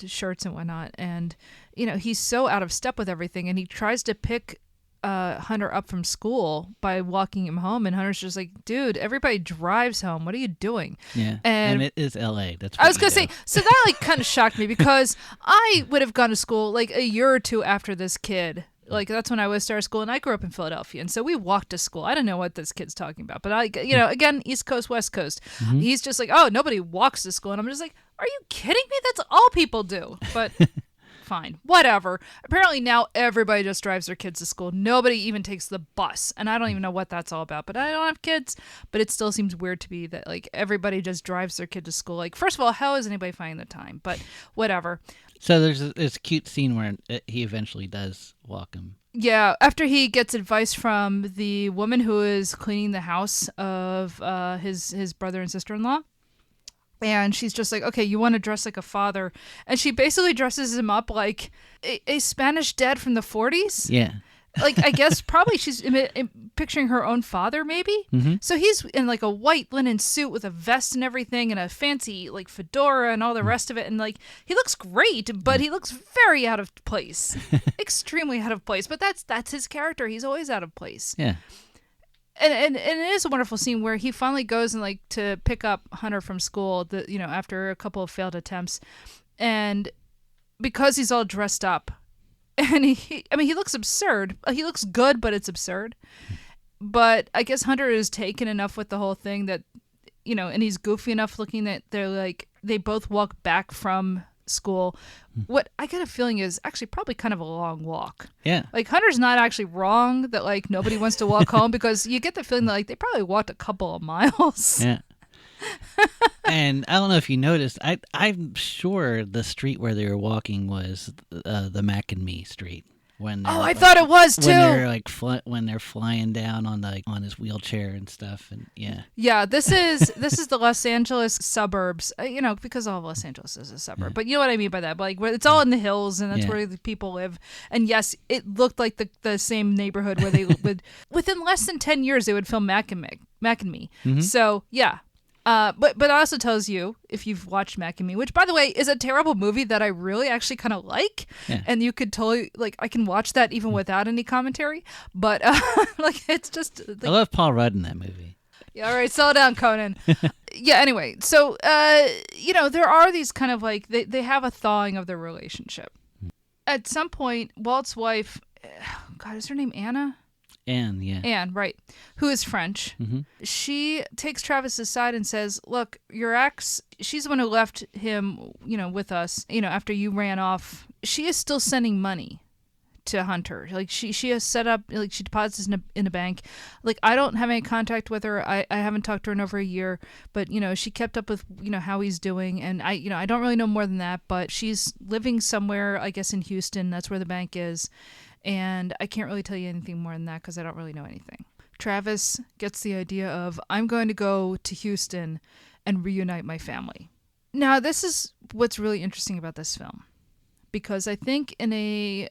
shirts and whatnot, and he's so out of step with everything, and he tries to pick Hunter up from school by walking him home, and Hunter's just like, dude, everybody drives home, what are you doing? Yeah. And it is LA. That's I was gonna say, so that like kind of shocked me, because I would have gone to school like a year or two after this kid. Like, that's when I was starting school, and I grew up in Philadelphia, and so we walked to school. I don't know what this kid's talking about, but again, East Coast, West Coast. He's just like, oh, nobody walks to school, and I'm just like, are you kidding me? That's all people do. But fine, whatever. Apparently now everybody just drives their kids to school. Nobody even takes the bus, and I don't even know what that's all about. But I don't have kids, but it still seems weird to me that like everybody just drives their kid to school. Like, first of all, how is anybody finding the time? But whatever. So there's this cute scene where he eventually does walk him. Yeah, after he gets advice from the woman who is cleaning the house of his brother and sister-in-law. And she's just like, okay, you want to dress like a father. And she basically dresses him up like a Spanish dad from the 40s. Yeah. Like, I guess probably she's picturing her own father, maybe. So he's in like a white linen suit with a vest and everything, and a fancy like fedora and all the rest of it. And like, he looks great, but he looks very out of place, extremely out of place. But that's his character. He's always out of place. Yeah. And it is a wonderful scene where he finally goes and like to pick up Hunter from school, after a couple of failed attempts, and because he's all dressed up. And he looks absurd. He looks good, but it's absurd. But I guess Hunter is taken enough with the whole thing that, and he's goofy enough looking that they're like, they both walk back from school. What I get a feeling is actually probably kind of a long walk. Yeah. Like Hunter's not actually wrong that like nobody wants to walk home, because you get the feeling that like they probably walked a couple of miles. Yeah. And I don't know if you noticed, I'm sure the street where they were walking was the Mac and Me street. When I thought it was too. When they're like when they're flying down on his wheelchair and stuff, and yeah. This is the Los Angeles suburbs, because all of Los Angeles is a suburb. But you know what I mean by that. But like, where it's all in the hills, and that's where the people live. And yes, it looked like the same neighborhood where they would within less than 10 years they would film Mac and Me. So yeah. But it also tells you, if you've watched Mac and Me, which by the way is a terrible movie that I really actually kind of like, and you could totally like I can watch that even without any commentary. But like it's just like, I love Paul Rudd in that movie. Yeah, all right, slow down, Conan. Yeah. Anyway, so there are these kind of like they have a thawing of their relationship. At some point, Walt's wife, God, is her name Anna? Anne, yeah. Anne, right, who is French. She takes Travis aside and says, look, your ex, she's the one who left him, with us, after you ran off. She is still sending money to Hunter. Like she has set up, like she deposits in a bank. Like I don't have any contact with her. I haven't talked to her in over a year, but she kept up with, how he's doing. And I don't really know more than that, but she's living somewhere, I guess in Houston. That's where the bank is. And I can't really tell you anything more than that because I don't really know anything. Travis gets the idea of, I'm going to go to Houston and reunite my family. Now, this is what's really interesting about this film. Because I think in a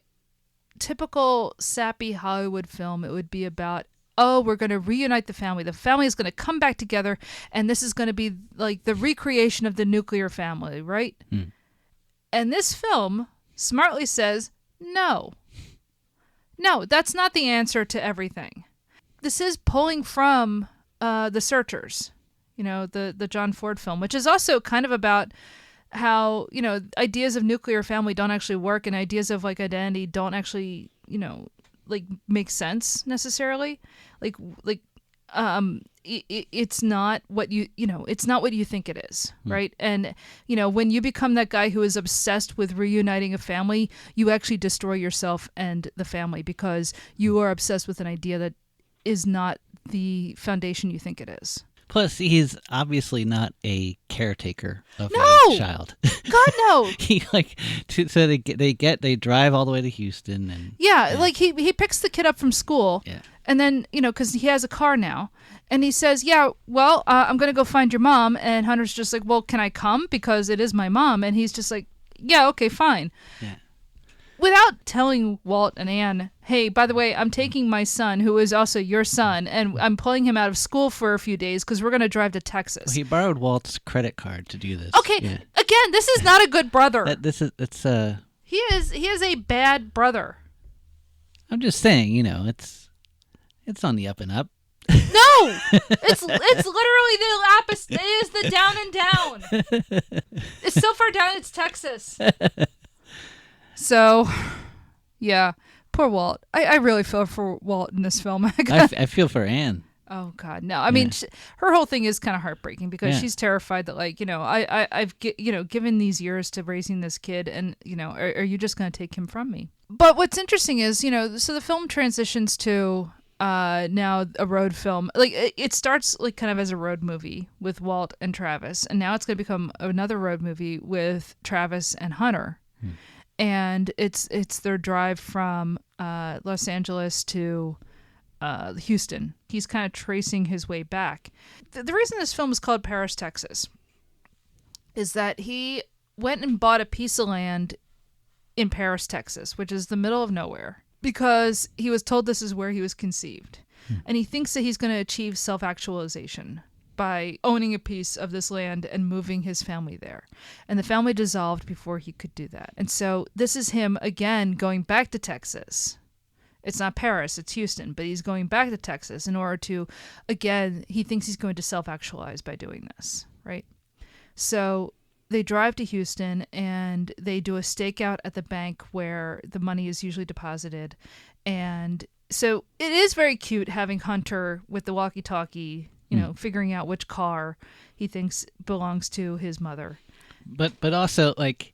typical sappy Hollywood film, it would be about, we're going to reunite the family. The family is going to come back together, and this is going to be like the recreation of the nuclear family, right? And this film smartly says, no. No, that's not the answer to everything. This is pulling from The Searchers, the John Ford film, which is also kind of about how, ideas of nuclear family don't actually work, and ideas of like identity don't actually, like make sense necessarily. It's not what it's not what you think it is, right? And when you become that guy who is obsessed with reuniting a family, you actually destroy yourself and the family because you are obsessed with an idea that is not the foundation you think it is. Plus, he's obviously not a caretaker of a child. God, no. So they drive all the way to Houston, and like he picks the kid up from school, and then because he has a car now, and he says, I'm gonna go find your mom, and Hunter's just like, well, can I come because it is my mom, and he's just like, yeah, okay, fine. Yeah. Without telling Walt and Anne, hey, by the way, I'm taking my son, who is also your son, and I'm pulling him out of school for a few days because we're going to drive to Texas. Well, he borrowed Walt's credit card to do this. Okay, again, this is not a good brother. He is a bad brother. I'm just saying, it's on the up and up. No, it's literally the opposite. It is the down and down. It's so far down, it's Texas. So, yeah, poor Walt. I really feel for Walt in this film. I feel for Anne. Oh God, no. I mean, her whole thing is kind of heartbreaking because she's terrified that, like, I've given these years to raising this kid, and are you just going to take him from me? But what's interesting is, so the film transitions to now a road film. Like it starts like kind of as a road movie with Walt and Travis, and now it's going to become another road movie with Travis and Hunter. And it's their drive from Los Angeles to Houston. He's kind of tracing his way back. The reason this film is called Paris, Texas, is that he went and bought a piece of land in Paris, Texas, which is the middle of nowhere, because he was told this is where he was conceived. And he thinks that he's going to achieve self-actualization by owning a piece of this land and moving his family there. And the family dissolved before he could do that. And so this is him, again, going back to Texas. It's not Paris, it's Houston, but he's going back to Texas in order to, again, he thinks he's going to self-actualize by doing this, right? So they drive to Houston and they do a stakeout at the bank where the money is usually deposited. And so it is very cute having Hunter with the walkie-talkie, figuring out which car he thinks belongs to his mother. But also, like,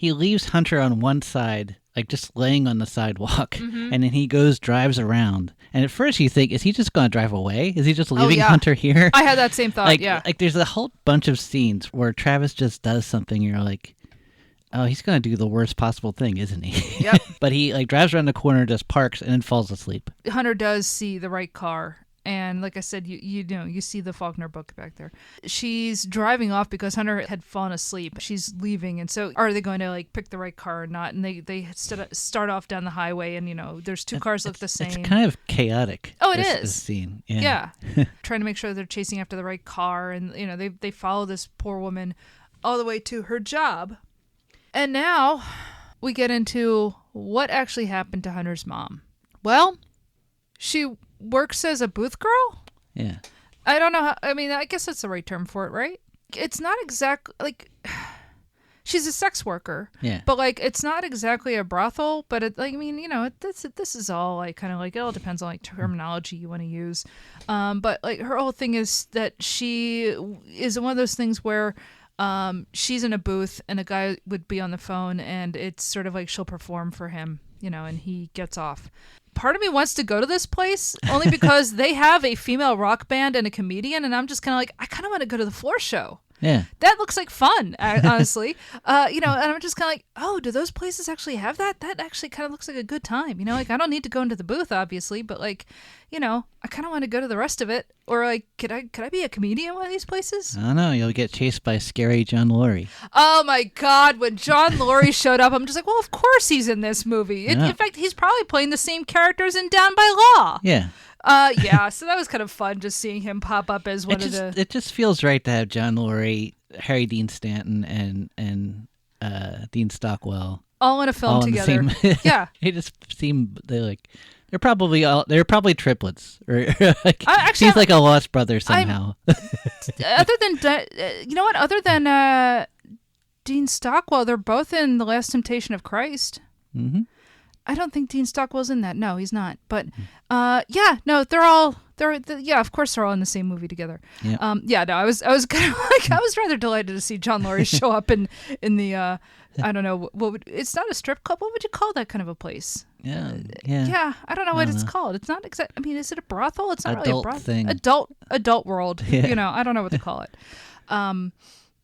he leaves Hunter on one side, like just laying on the sidewalk, and then he drives around. And at first you think, is he just going to drive away? Is he just leaving Hunter here? I had that same thought, Like there's a whole bunch of scenes where Travis just does something, you're like, oh, he's going to do the worst possible thing, isn't he? Yep. But he like drives around the corner, just parks, and then falls asleep. Hunter does see the right car. And like I said, you see the Faulkner book back there. She's driving off because Hunter had fallen asleep. She's leaving, and so are they going to like pick the right car or not? And they start off down the highway, and there's two cars look the same. It's kind of chaotic. Oh, it is. This scene. Yeah. Trying to make sure they're chasing after the right car, and they follow this poor woman all the way to her job. And now we get into what actually happened to Hunter's mom. Well, she works as a booth girl? Yeah. I don't know how, I guess that's the right term for it, right? It's not exactly, like, she's a sex worker. Yeah. But, like, it's not exactly a brothel, but, this is all, like, kind of, like, it all depends on, like, terminology you want to use. But, like, her whole thing is that she is one of those things where she's in a booth and a guy would be on the phone, and it's sort of like she'll perform for him, and he gets off. Part of me wants to go to this place only because they have a female rock band and a comedian, and I'm just kind of like, I kind of want to go to the floor show. Yeah. That looks like fun, honestly. And I'm just kind of like, oh, do those places actually have that? That actually kind of looks like a good time. Like, I don't need to go into the booth, obviously, but like, I kind of want to go to the rest of it. Or like, could I be a comedian at one of these places? I don't know. You'll get chased by scary John Laurie. Oh my God. When John Laurie showed up, I'm just like, well, of course he's in this movie. In fact, he's probably playing the same characters in Down by Law. Yeah. So that was kind of fun, just seeing him pop up as one of the... It just feels right to have John Laurie, Harry Dean Stanton, and Dean Stockwell all in a film all together. In the same... Yeah. They just seem... They're probably triplets. Or like, actually, she's like a lost brother somehow. Other than that, you know what? Other than Dean Stockwell, they're both in The Last Temptation of Christ. Mm-hmm. I don't think Dean Stockwell's in that. No, he's not. But of course they're all in the same movie together. Yeah. I was kind of like, I was rather delighted to see John Laurie show up in the I don't know it's not a strip club. What would you call that kind of a place? Yeah. Yeah, I don't know what it's called. It's not exact. Is it a brothel? It's not adult really a brothel. thing. Adult world. Yeah. I don't know what to call it.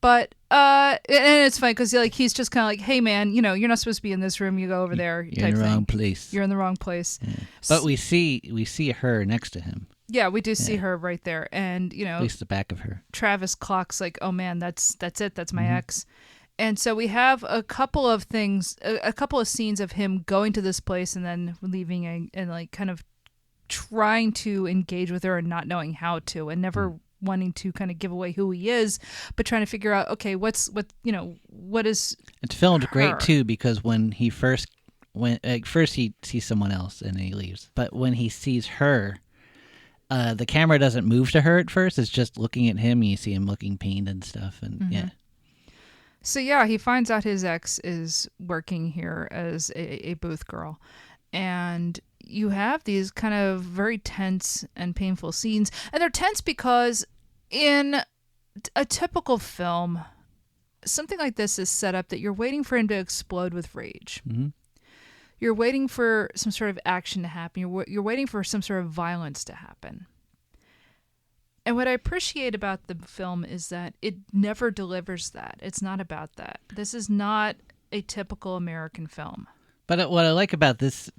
But and it's funny because he's just kind of like, hey man, you're not supposed to be in this room. You go over there. You're in the wrong place. You're in the wrong place. Yeah. But we see her next to him. Yeah, we do see her right there, and at least the back of her. Travis clocks like, oh man, that's it. That's my ex. And so we have a couple of things, a couple of scenes of him going to this place and then leaving and like kind of trying to engage with her and not knowing how to, and never wanting to kind of give away who he is, but trying to figure out, okay, what is. It's filmed great too, because when he first he sees someone else and then he leaves, but when he sees her, the camera doesn't move to her at first. It's just looking at him. And you see him looking pained and stuff, and yeah. So yeah, he finds out his ex is working here as a booth girl, and you have these kind of very tense and painful scenes, and they're tense because in a typical film, something like this is set up that you're waiting for him to explode with rage. Mm-hmm. You're waiting for some sort of action to happen. You're waiting for some sort of violence to happen. And what I appreciate about the film is that it never delivers that. It's not about that. This is not a typical American film. But what I like about this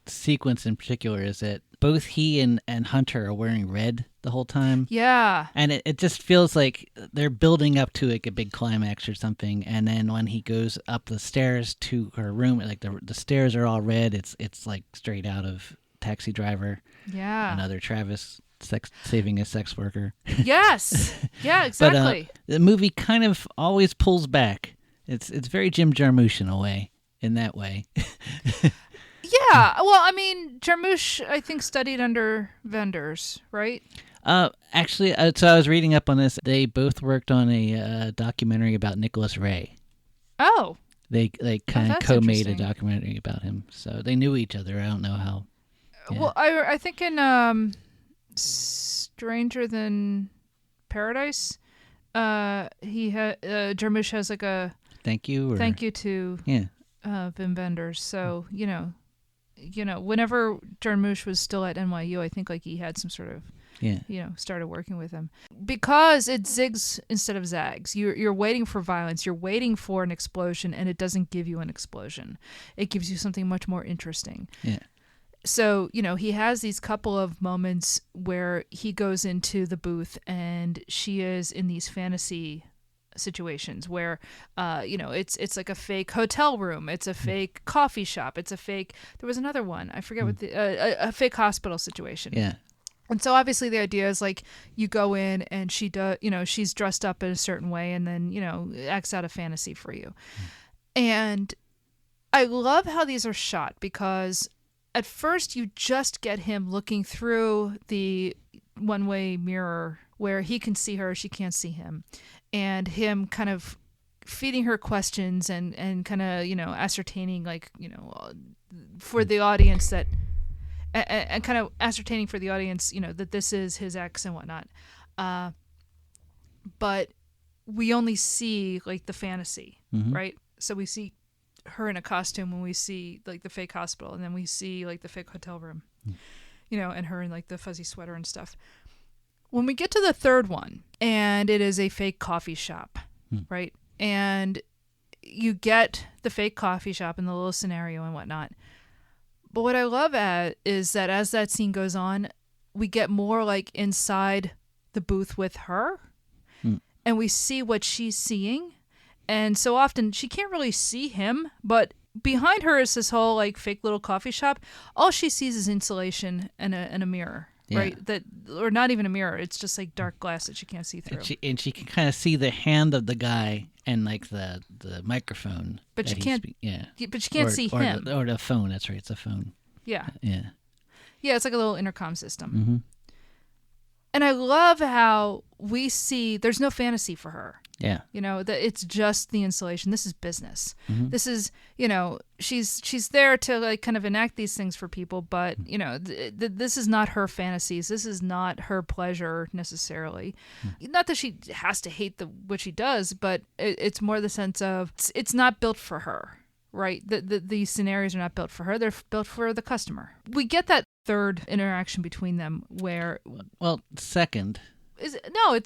sequence in particular is that both he and Hunter are wearing red the whole time. Yeah. And it just feels like they're building up to like a big climax or something. And then when he goes up the stairs to her room, like the stairs are all red. It's like straight out of Taxi Driver. Yeah. Another Travis saving a sex worker. Yes. Yeah, exactly. But the movie kind of always pulls back. It's very Jim Jarmusch in a way, in that way. Yeah. Well, Jarmusch, I think, studied under Wenders, right? Actually, so I was reading up on this. They both worked on a documentary about Nicholas Ray. Oh. They kind of co-made a documentary about him. So they knew each other. I don't know how. Yeah. Well, I think in Stranger Than Paradise, Jarmusch has like a thank you? Or... Thank you to Yeah. Wenders. So, whenever Jarmusch was still at NYU, I think like he had some sort of, started working with him. Because it zigs instead of zags. You're waiting for violence. You're waiting for an explosion, and it doesn't give you an explosion. It gives you something much more interesting. Yeah. So, he has these couple of moments where he goes into the booth and she is in these fantasy situations where, it's like a fake hotel room. It's a fake coffee shop. It's a fake, there was another one. I forget what a fake hospital situation. Yeah. And so obviously the idea is like you go in and she does, she's dressed up in a certain way and then, acts out a fantasy for you. And I love how these are shot because at first you just get him looking through the one-way mirror where he can see her, she can't see him, and him kind of feeding her questions and kind of, ascertaining for the audience that, and kind of ascertaining for the audience, that this is his ex and whatnot. But we only see like the fantasy, right? So we see her in a costume when we see like the fake hospital, and then we see like the fake hotel room, and her in like the fuzzy sweater and stuff. When we get to the third one, and it is a fake coffee shop, right? And you get the fake coffee shop and the little scenario and whatnot. But what I love is that as that scene goes on, we get more like inside the booth with her, and we see what she's seeing. And so often she can't really see him, but behind her is this whole like fake little coffee shop. All she sees is insulation and a mirror, right? Or not even a mirror. It's just like dark glass that she can't see through. And she can kind of see the hand of the guy and like the microphone. But she can't. But she can't see him. Or the phone. That's right. It's a phone. Yeah. Yeah. Yeah. It's like a little intercom system. And I love how we see there's no fantasy for her. Yeah. That it's just the installation. This is business. This is, she's there to like kind of enact these things for people, but this is not her fantasies. This is not her pleasure necessarily. Not that she has to hate what she does, but it's more the sense of it's not built for her, right? These scenarios are not built for her. They're built for the customer. We get that third interaction between them where, second. No.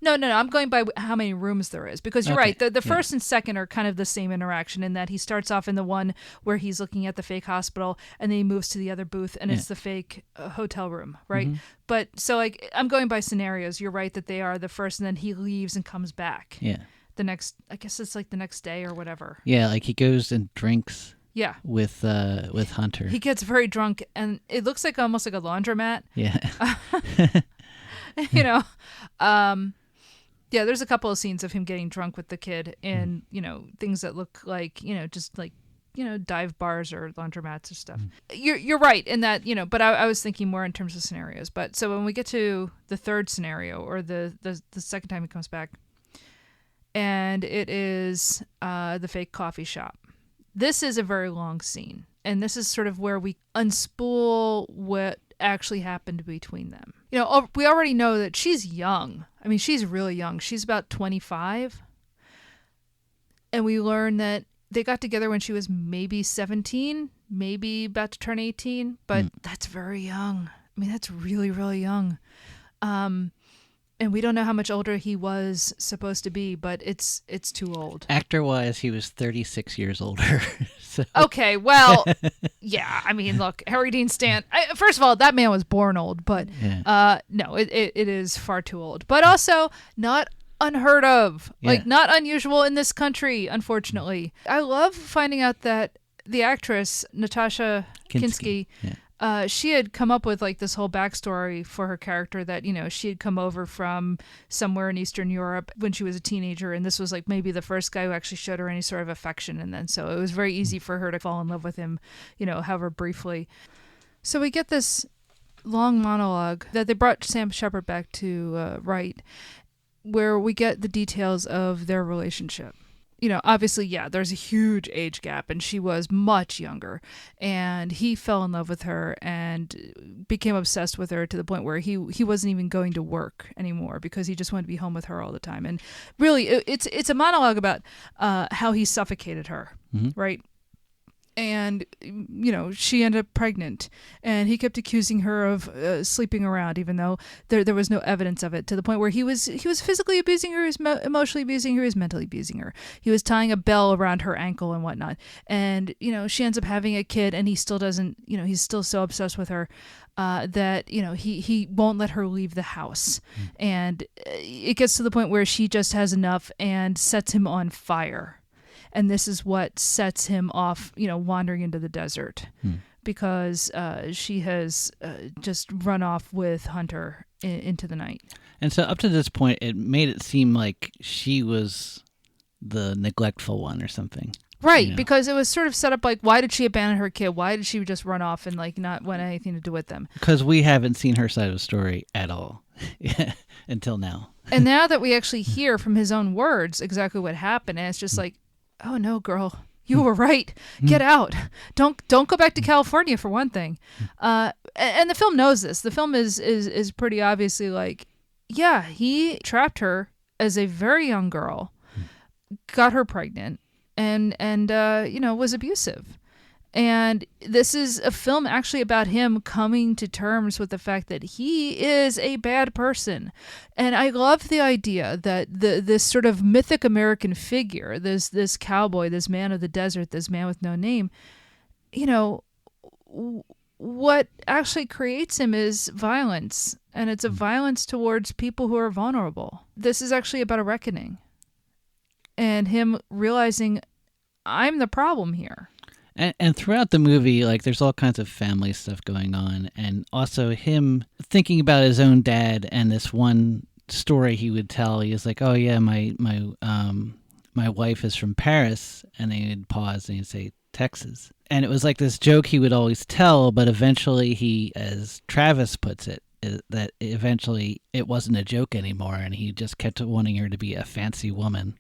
I'm going by how many rooms there is, because you're right. The first and second are kind of the same interaction in that he starts off in the one where he's looking at the fake hospital, and then he moves to the other booth and it's the fake hotel room, right? But so like I'm going by scenarios. You're right that they are the first, and then he leaves and comes back. Yeah. The next, I guess it's like the next day or whatever. Yeah, like he goes and drinks. Yeah. With Hunter. He gets very drunk, and it looks like almost like a laundromat. Yeah. There's a couple of scenes of him getting drunk with the kid in, things that look like, just like, dive bars or laundromats or stuff. You're right in that, but I was thinking more in terms of scenarios. But so when we get to the third scenario, or the second time he comes back, and it is the fake coffee shop. This is a very long scene, and this is sort of where we unspool what actually happened between them. We already know that she's young. I mean, she's really young. She's about 25. And we learn that they got together when she was maybe 17, maybe about to turn 18, but that's very young. I mean, that's really, really young. And we don't know how much older he was supposed to be, but it's too old. Actor-wise, he was 36 years older. So. Okay, well, yeah. I mean, look, Harry Dean Stanton. First of all, that man was born old, but no, it is far too old. But also not unheard of, like not unusual in this country, unfortunately. I love finding out that the actress Nastassja Kinski. She had come up with like this whole backstory for her character that, she had come over from somewhere in Eastern Europe when she was a teenager. And this was like maybe the first guy who actually showed her any sort of affection. And then so it was very easy for her to fall in love with him, however briefly. So we get this long monologue that they brought Sam Shepard back to write, where we get the details of their relationship. obviously, yeah, there's a huge age gap, and she was much younger, and he fell in love with her and became obsessed with her to the point where he wasn't even going to work anymore because he just wanted to be home with her all the time. And really, it's a monologue about how he suffocated her, right? And, she ended up pregnant, and he kept accusing her of sleeping around, even though there was no evidence of it, to the point where he was physically abusing her, he was emotionally abusing her, he was mentally abusing her. He was tying a bell around her ankle and whatnot. And, she ends up having a kid, and he still doesn't, he's still so obsessed with her that, he won't let her leave the house. And it gets to the point where she just has enough and sets him on fire. And this is what sets him off, wandering into the desert, because she has just run off with Hunter into the night. And so up to this point, it made it seem like she was the neglectful one or something. Right, because it was sort of set up like, why did she abandon her kid? Why did she just run off and not want anything to do with them? Because we haven't seen her side of the story at all until now. And now that we actually hear from his own words exactly what happened, and it's just like, oh no, girl, you were right. Get out. Don't go back to California, for one thing. And the film knows this. The film is pretty obviously like, yeah, he trapped her as a very young girl, got her pregnant, and was abusive. And this is a film actually about him coming to terms with the fact that he is a bad person. And I love the idea that this sort of mythic American figure, this cowboy, this man of the desert, this man with no name, what actually creates him is violence. And it's a violence towards people who are vulnerable. This is actually about a reckoning. And him realizing, I'm the problem here. And throughout the movie, like, there's all kinds of family stuff going on, and also him thinking about his own dad and this one story he would tell. He was like, "Oh yeah, my wife is from Paris," and then he'd pause and he'd say Texas, and it was like this joke he would always tell. But eventually, he, as Travis puts it, that eventually it wasn't a joke anymore, and he just kept wanting her to be a fancy woman.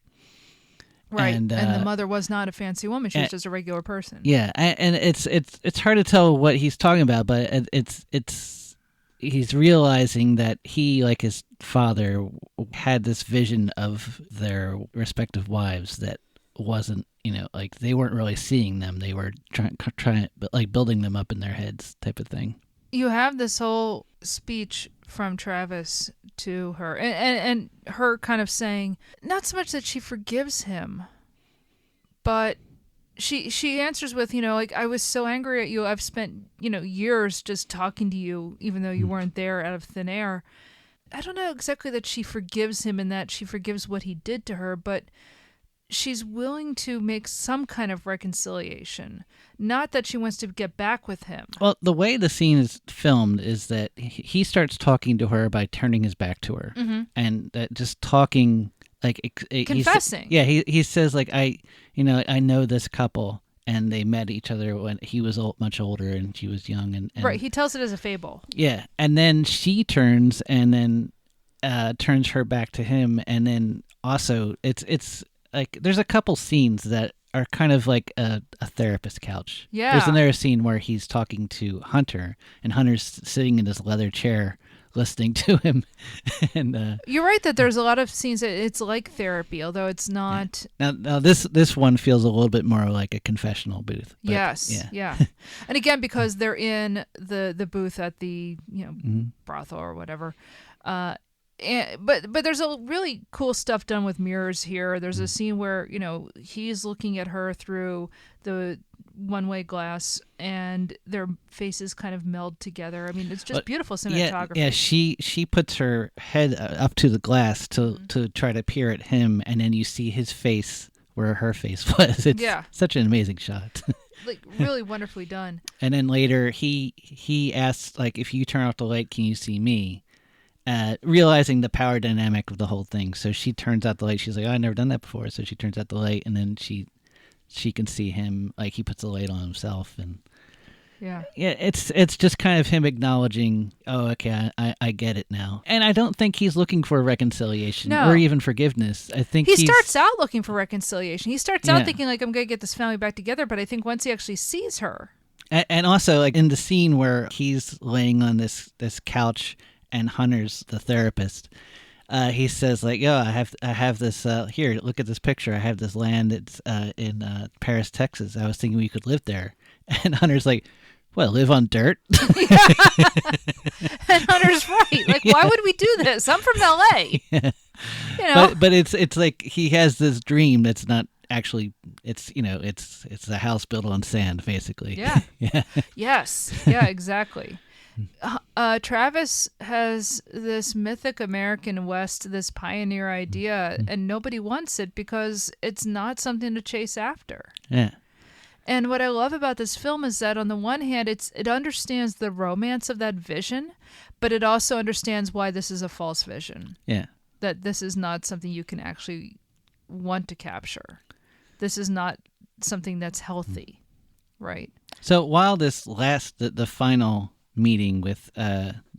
Right, and the mother was not a fancy woman; she was just a regular person. Yeah, and it's hard to tell what he's talking about, but he's realizing that he, like his father, had this vision of their respective wives that wasn't, like they weren't really seeing them; they were trying, like building them up in their heads, type of thing. You have this whole speech from Travis to her, and her kind of saying, not so much that she forgives him, but she answers with, like, I was so angry at you. I've spent, years just talking to you, even though you weren't there, out of thin air. I don't know exactly that she forgives him and that she forgives what he did to her, but she's willing to make some kind of reconciliation. Not that she wants to get back with him. Well, the way the scene is filmed is that he starts talking to her by turning his back to her, and that just talking, like confessing. He says, like, I know this couple, and they met each other when he was much older and she was young, and right. He tells it as a fable. Yeah, and then she turns and then turns her back to him, and then also it's like there's a couple scenes that are kind of like a therapist couch. Yeah. There's another scene where he's talking to Hunter, and Hunter's sitting in this leather chair listening to him. And you're right that there's a lot of scenes that it's like therapy, although it's not. Yeah. Now this one feels a little bit more like a confessional booth. But, yes. Yeah. And again, because they're in the booth at the brothel or whatever. But there's a really cool stuff done with mirrors here. There's a scene where, he's looking at her through the one-way glass and their faces kind of meld together. I mean, it's just beautiful cinematography. Yeah, she puts her head up to the glass to try to peer at him, and then you see his face where her face was. It's such an amazing shot. Like, really wonderfully done. And then later he asks, like, if you turn off the light, can you see me? Realizing the power dynamic of the whole thing. So she turns out the light. She's like, I've never done that before. So she turns out the light, and then she can see him, like, he puts the light on himself. And Yeah. Yeah, it's just kind of him acknowledging, oh, okay, I get it now. And I don't think he's looking for reconciliation No. or even forgiveness. I think He starts out looking for reconciliation. He starts out Yeah. thinking like, I'm going to get this family back together. But I think once he actually sees her. And also, like in the scene where he's laying on this couch and Hunter's the therapist, he says like, "Yo, I have this here. Look at this picture. I have this land. It's in Paris, Texas. I was thinking we could live there." And Hunter's like, "What? Live on dirt?" And Hunter's right. Like, why would we do this? I'm from L.A. Yeah. You know. But it's like he has this dream that's not actually. It's it's a house built on sand, basically. Yeah. Yeah. Yes. Yeah, exactly. Travis has this mythic American West, this pioneer idea, and nobody wants it because it's not something to chase after. Yeah. And what I love about this film is that on the one hand, it understands the romance of that vision, but it also understands why this is a false vision. Yeah. That this is not something you can actually want to capture. This is not something that's healthy, right? So while this the final meeting with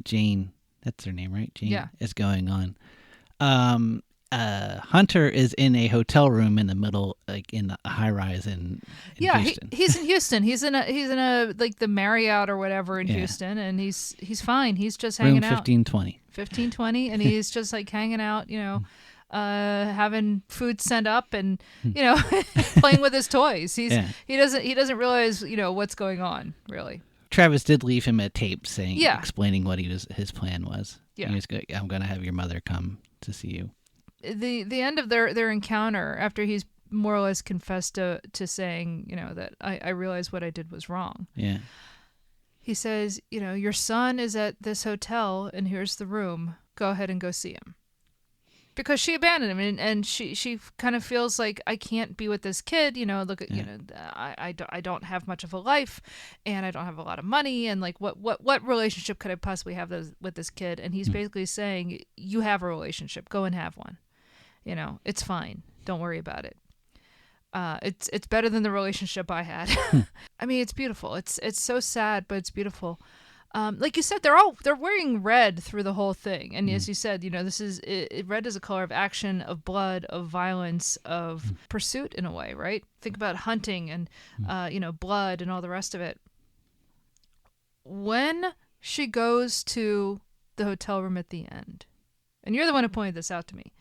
Jane, that's her name, right? Jane, Yeah. is going on. Hunter is in a hotel room in the middle, like in a high rise in Houston. He's in Houston. He's in a like the Marriott or whatever in Yeah. Houston, and he's fine. He's just Room hanging out. 1520. 1520, and he's just like hanging out, having food sent up and playing with his toys. He doesn't realize what's going on really. Travis did leave him a tape saying, Yeah. explaining what his plan was. Yeah. He was I'm going to have your mother come to see you. The end of their encounter, after he's more or less confessed to saying, that I realized what I did was wrong. Yeah. He says, your son is at this hotel and here's the room. Go ahead and go see him. Because she abandoned him, and she kind of feels like, I can't be with this kid. Look at I don't have much of a life, and I don't have a lot of money, and like what relationship could I possibly have with this kid? And he's basically saying, you have a relationship, go and have one. It's fine, don't worry about it. It's better than the relationship I had. I mean, it's beautiful. It's so sad, but it's beautiful. Like you said, they're wearing red through the whole thing, and as you said, this is red is a color of action, of blood, of violence, of pursuit in a way, right? Think about hunting and blood and all the rest of it. When she goes to the hotel room at the end, and you're the one who pointed this out to me,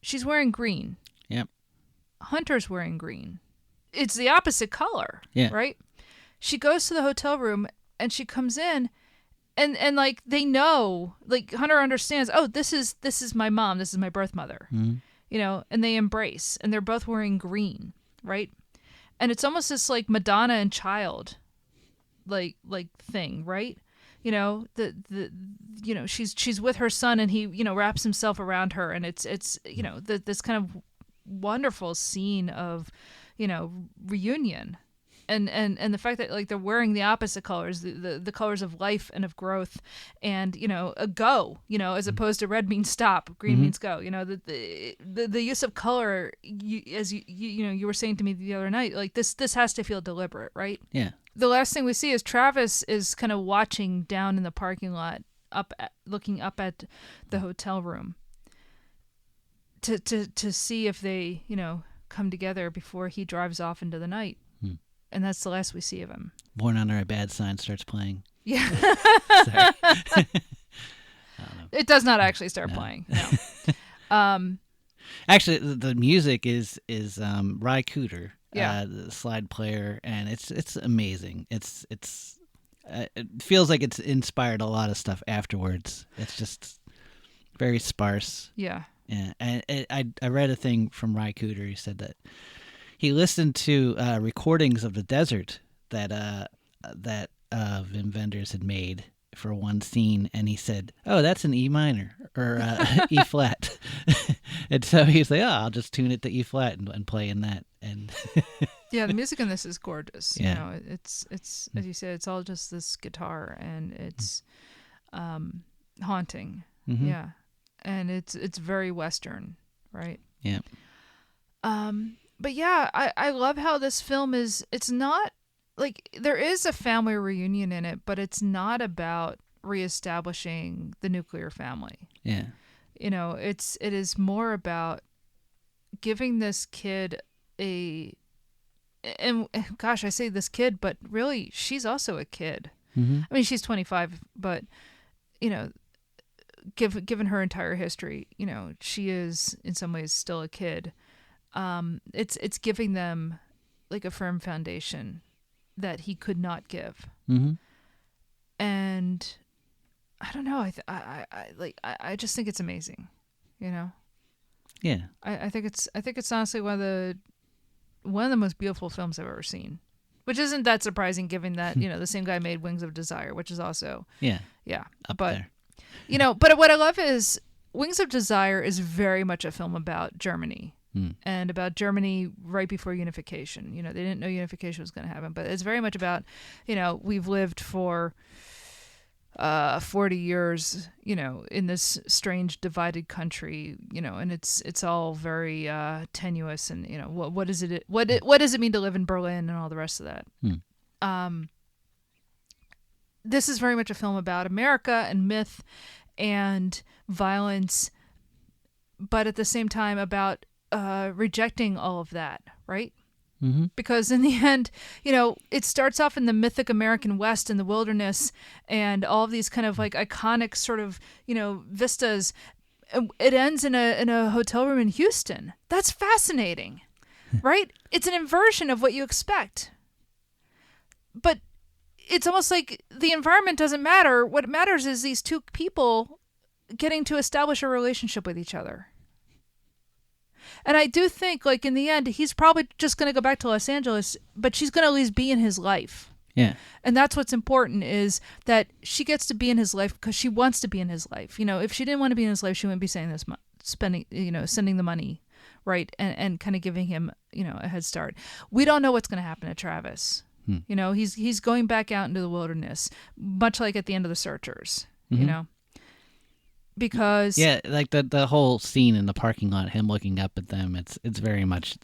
she's wearing green. Yep. Hunter's wearing green. It's the opposite color, right? She goes to the hotel room. And she comes in, and like they know, like Hunter understands. Oh, this is my mom. This is my birth mother. Mm-hmm. And they embrace, and they're both wearing green, right? And it's almost this like Madonna and child, like thing, right? She's with her son, and he wraps himself around her, and it's this kind of wonderful scene of reunion. And the fact that like they're wearing the opposite colors, the colors of life and of growth, and a go, as opposed to red means stop, green means go. The use of color, as you were saying to me the other night, like this has to feel deliberate, right? Yeah. The last thing we see is Travis is kind of watching down in the parking lot, looking up at the hotel room to see if they come together before he drives off into the night. And that's the last we see of him. Born Under a Bad Sign starts playing. Yeah. Sorry. I don't know. It does not actually start playing. No. Actually, the music is Ry Cooder, Yeah. the slide player, and it's amazing. It feels like it's inspired a lot of stuff afterwards. It's just very sparse. Yeah. Yeah, and I read a thing from Ry Cooder. He said that he listened to recordings of the desert that Wim Wenders had made for one scene, and he said, "Oh, that's an E minor or E flat." And so he's like, "Oh, I'll just tune it to E flat and play in that." And yeah, the music in this is gorgeous. Yeah. It's as you said, it's all just this guitar, and it's haunting. Mhm. Yeah, and it's very Western, right? yeah, But yeah, I love how this film it's not like there is a family reunion in it, but it's not about reestablishing the nuclear family. Yeah. It is more about giving this kid and gosh, I say this kid, but really she's also a kid. Mm-hmm. I mean, she's 25, but given her entire history, she is in some ways still a kid. It's giving them like a firm foundation that he could not give. Mm-hmm. And I don't know. I just think it's amazing. Yeah. I think it's honestly one of the most beautiful films I've ever seen, which isn't that surprising given that the same guy made Wings of Desire, which is also up but there. But what I love is Wings of Desire is very much a film about Germany. And about Germany right before unification. They didn't know unification was going to happen, but it's very much about, we've lived for 40 years, in this strange divided country, and it's all very tenuous, and what does it mean to live in Berlin and all the rest of that. This is very much a film about America and myth and violence, but at the same time about rejecting all of that, right? Mm-hmm. Because in the end, it starts off in the mythic American West in the wilderness and all of these kind of like iconic sort of, vistas. It ends in a hotel room in Houston. That's fascinating, right? It's an inversion of what you expect. But it's almost like the environment doesn't matter. What matters is these two people getting to establish a relationship with each other. And I do think, like, in the end, he's probably just going to go back to Los Angeles, but she's going to at least be in his life. Yeah. And that's what's important, is that she gets to be in his life because she wants to be in his life. If she didn't want to be in his life, she wouldn't be saying this, sending the money, right? And kind of giving him, a head start. We don't know what's going to happen to Travis. He's going back out into the wilderness, much like at the end of The Searchers, because like the whole scene in the parking lot, him looking up at them, it's very much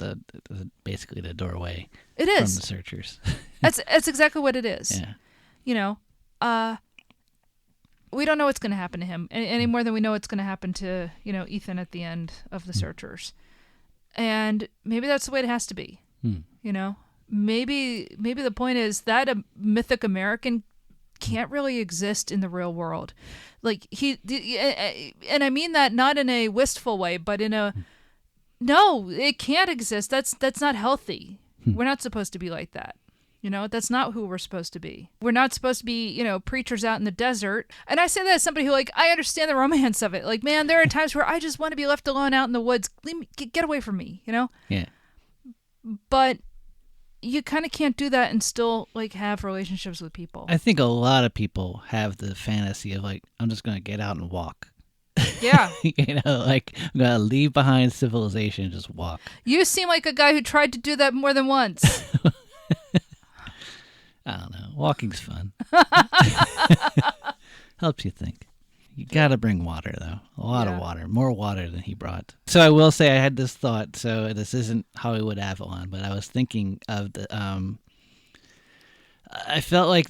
basically the doorway. It is from The Searchers. That's exactly what it is. Yeah. We don't know what's going to happen to him any more than we know what's going to happen to Ethan at the end of The Searchers, and maybe that's the way it has to be. Maybe the point is that a mythic American can't really exist in the real world. Like and I mean that not in a wistful way, but in a, no, it can't exist. That's not healthy. We're not supposed to be like that. That's not who we're supposed to be. We're not supposed to be, preachers out in the desert. And I say that as somebody who, like, I understand the romance of it. Like, man, there are times where I just want to be left alone out in the woods. Get away from me, Yeah. But you kind of can't do that and still, like, have relationships with people. I think a lot of people have the fantasy of, like, I'm just going to get out and walk. Yeah. Like, I'm going to leave behind civilization and just walk. You seem like a guy who tried to do that more than once. I don't know. Walking's fun. Helps you think. You got to bring water, though. A lot of water. More water than he brought. So I will say I had this thought. So this isn't Hollywood Avalon, but I was thinking of the... I felt like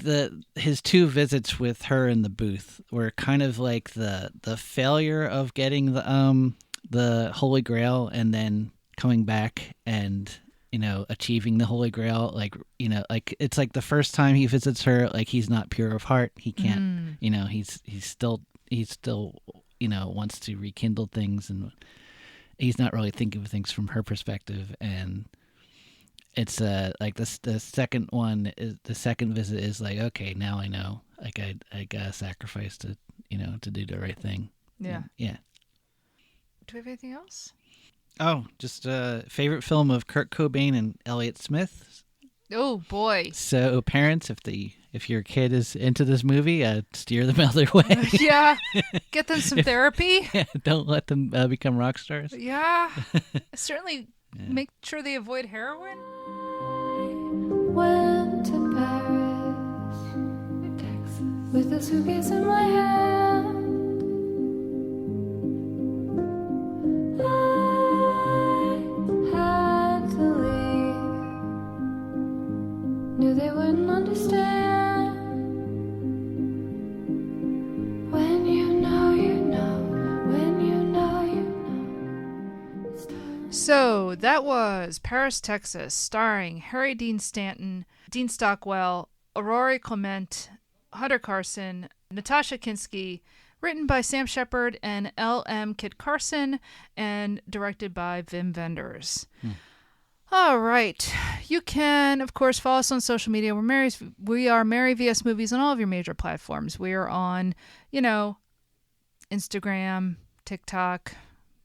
his two visits with her in the booth were kind of like the failure of getting the Holy Grail and then coming back and... achieving the Holy Grail, like it's like the first time he visits her, like he's not pure of heart. He can't, he's still, wants to rekindle things, and he's not really thinking of things from her perspective. And it's like the second one is the second visit is like, okay, now I know, like I gotta sacrifice to do the right thing. Yeah. Yeah. Do we have anything else? Oh, just a favorite film of Kurt Cobain and Elliott Smith. Oh boy! So parents, if your kid is into this movie, steer them out of their way. Yeah, get them some therapy. Yeah, don't let them become rock stars. Yeah, certainly make sure they avoid heroin. Went to Paris, Texas, with a suitcase in my hand. I had to leave. Knew they wouldn't So that was Paris, Texas, starring Harry Dean Stanton, Dean Stockwell, Aurore Clement, Hunter Carson, Nastassja Kinski, written by Sam Shepard and L.M. Kit Carson, and directed by Wenders. All right. You can, of course, follow us on social media. We are Mary vs. Movies on all of your major platforms. We are on, Instagram, TikTok,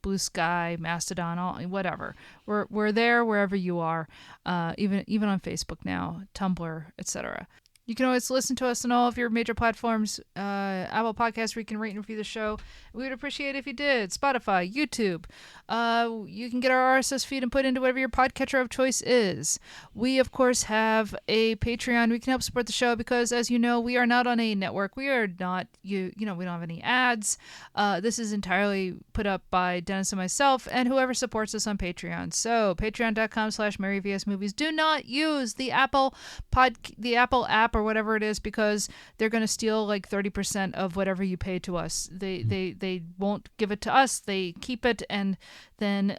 Blue Sky, Mastodon, whatever. We're there wherever you are, even on Facebook now, Tumblr, etc. You can always listen to us on all of your major platforms. Apple Podcasts, where you can rate and review the show. We would appreciate it if you did. Spotify, YouTube. You can get our RSS feed and put into whatever your podcatcher of choice is. We, of course, have a Patreon. We can help support the show because, as you know, we are not on a network. We are not, we don't have any ads. This is entirely put up by Dennis and myself and whoever supports us on Patreon. So, patreon.com/MaryVSMovies. Do not use the Apple app or whatever it is, because they're going to steal like 30% of whatever you pay to us. They won't give it to us. They keep it, and then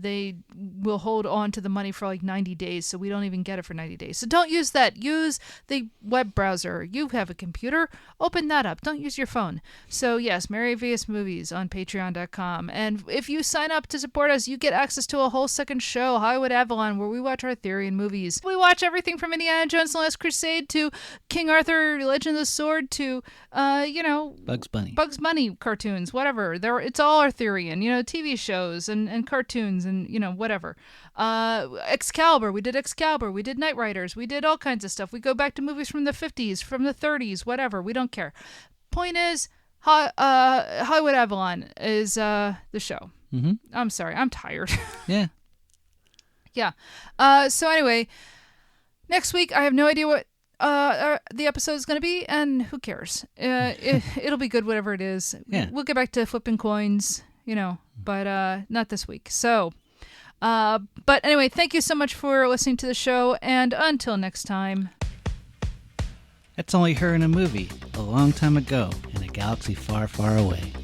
they will hold on to the money for like 90 days, so we don't even get it for 90 days. So don't use that. Use the web browser. You have a computer. Open that up. Don't use your phone. So yes, Mary vs. Movies on patreon.com. And if you sign up to support us, you get access to a whole second show, Hollywood Avalon, where we watch Arthurian movies. We watch everything from Indiana Jones and the Last Crusade to King Arthur, Legend of the Sword to, Bugs Bunny cartoons, whatever. It's all Arthurian, TV shows and cartoons and, whatever. Excalibur, we did Excalibur, we did Knight Riders, we did all kinds of stuff. We go back to movies from the 50s, from the 30s, whatever. We don't care. Point is, Hollywood Avalon is the show. Mm-hmm. I'm sorry, I'm tired. Yeah. Yeah. So anyway, next week I have no idea what the episode is going to be, and who cares? It'll be good, whatever it is. Yeah. We'll get back to flipping coins, but not this week. So, but anyway, thank you so much for listening to the show, and until next time. That's only her in a movie, a long time ago, in a galaxy far, far away.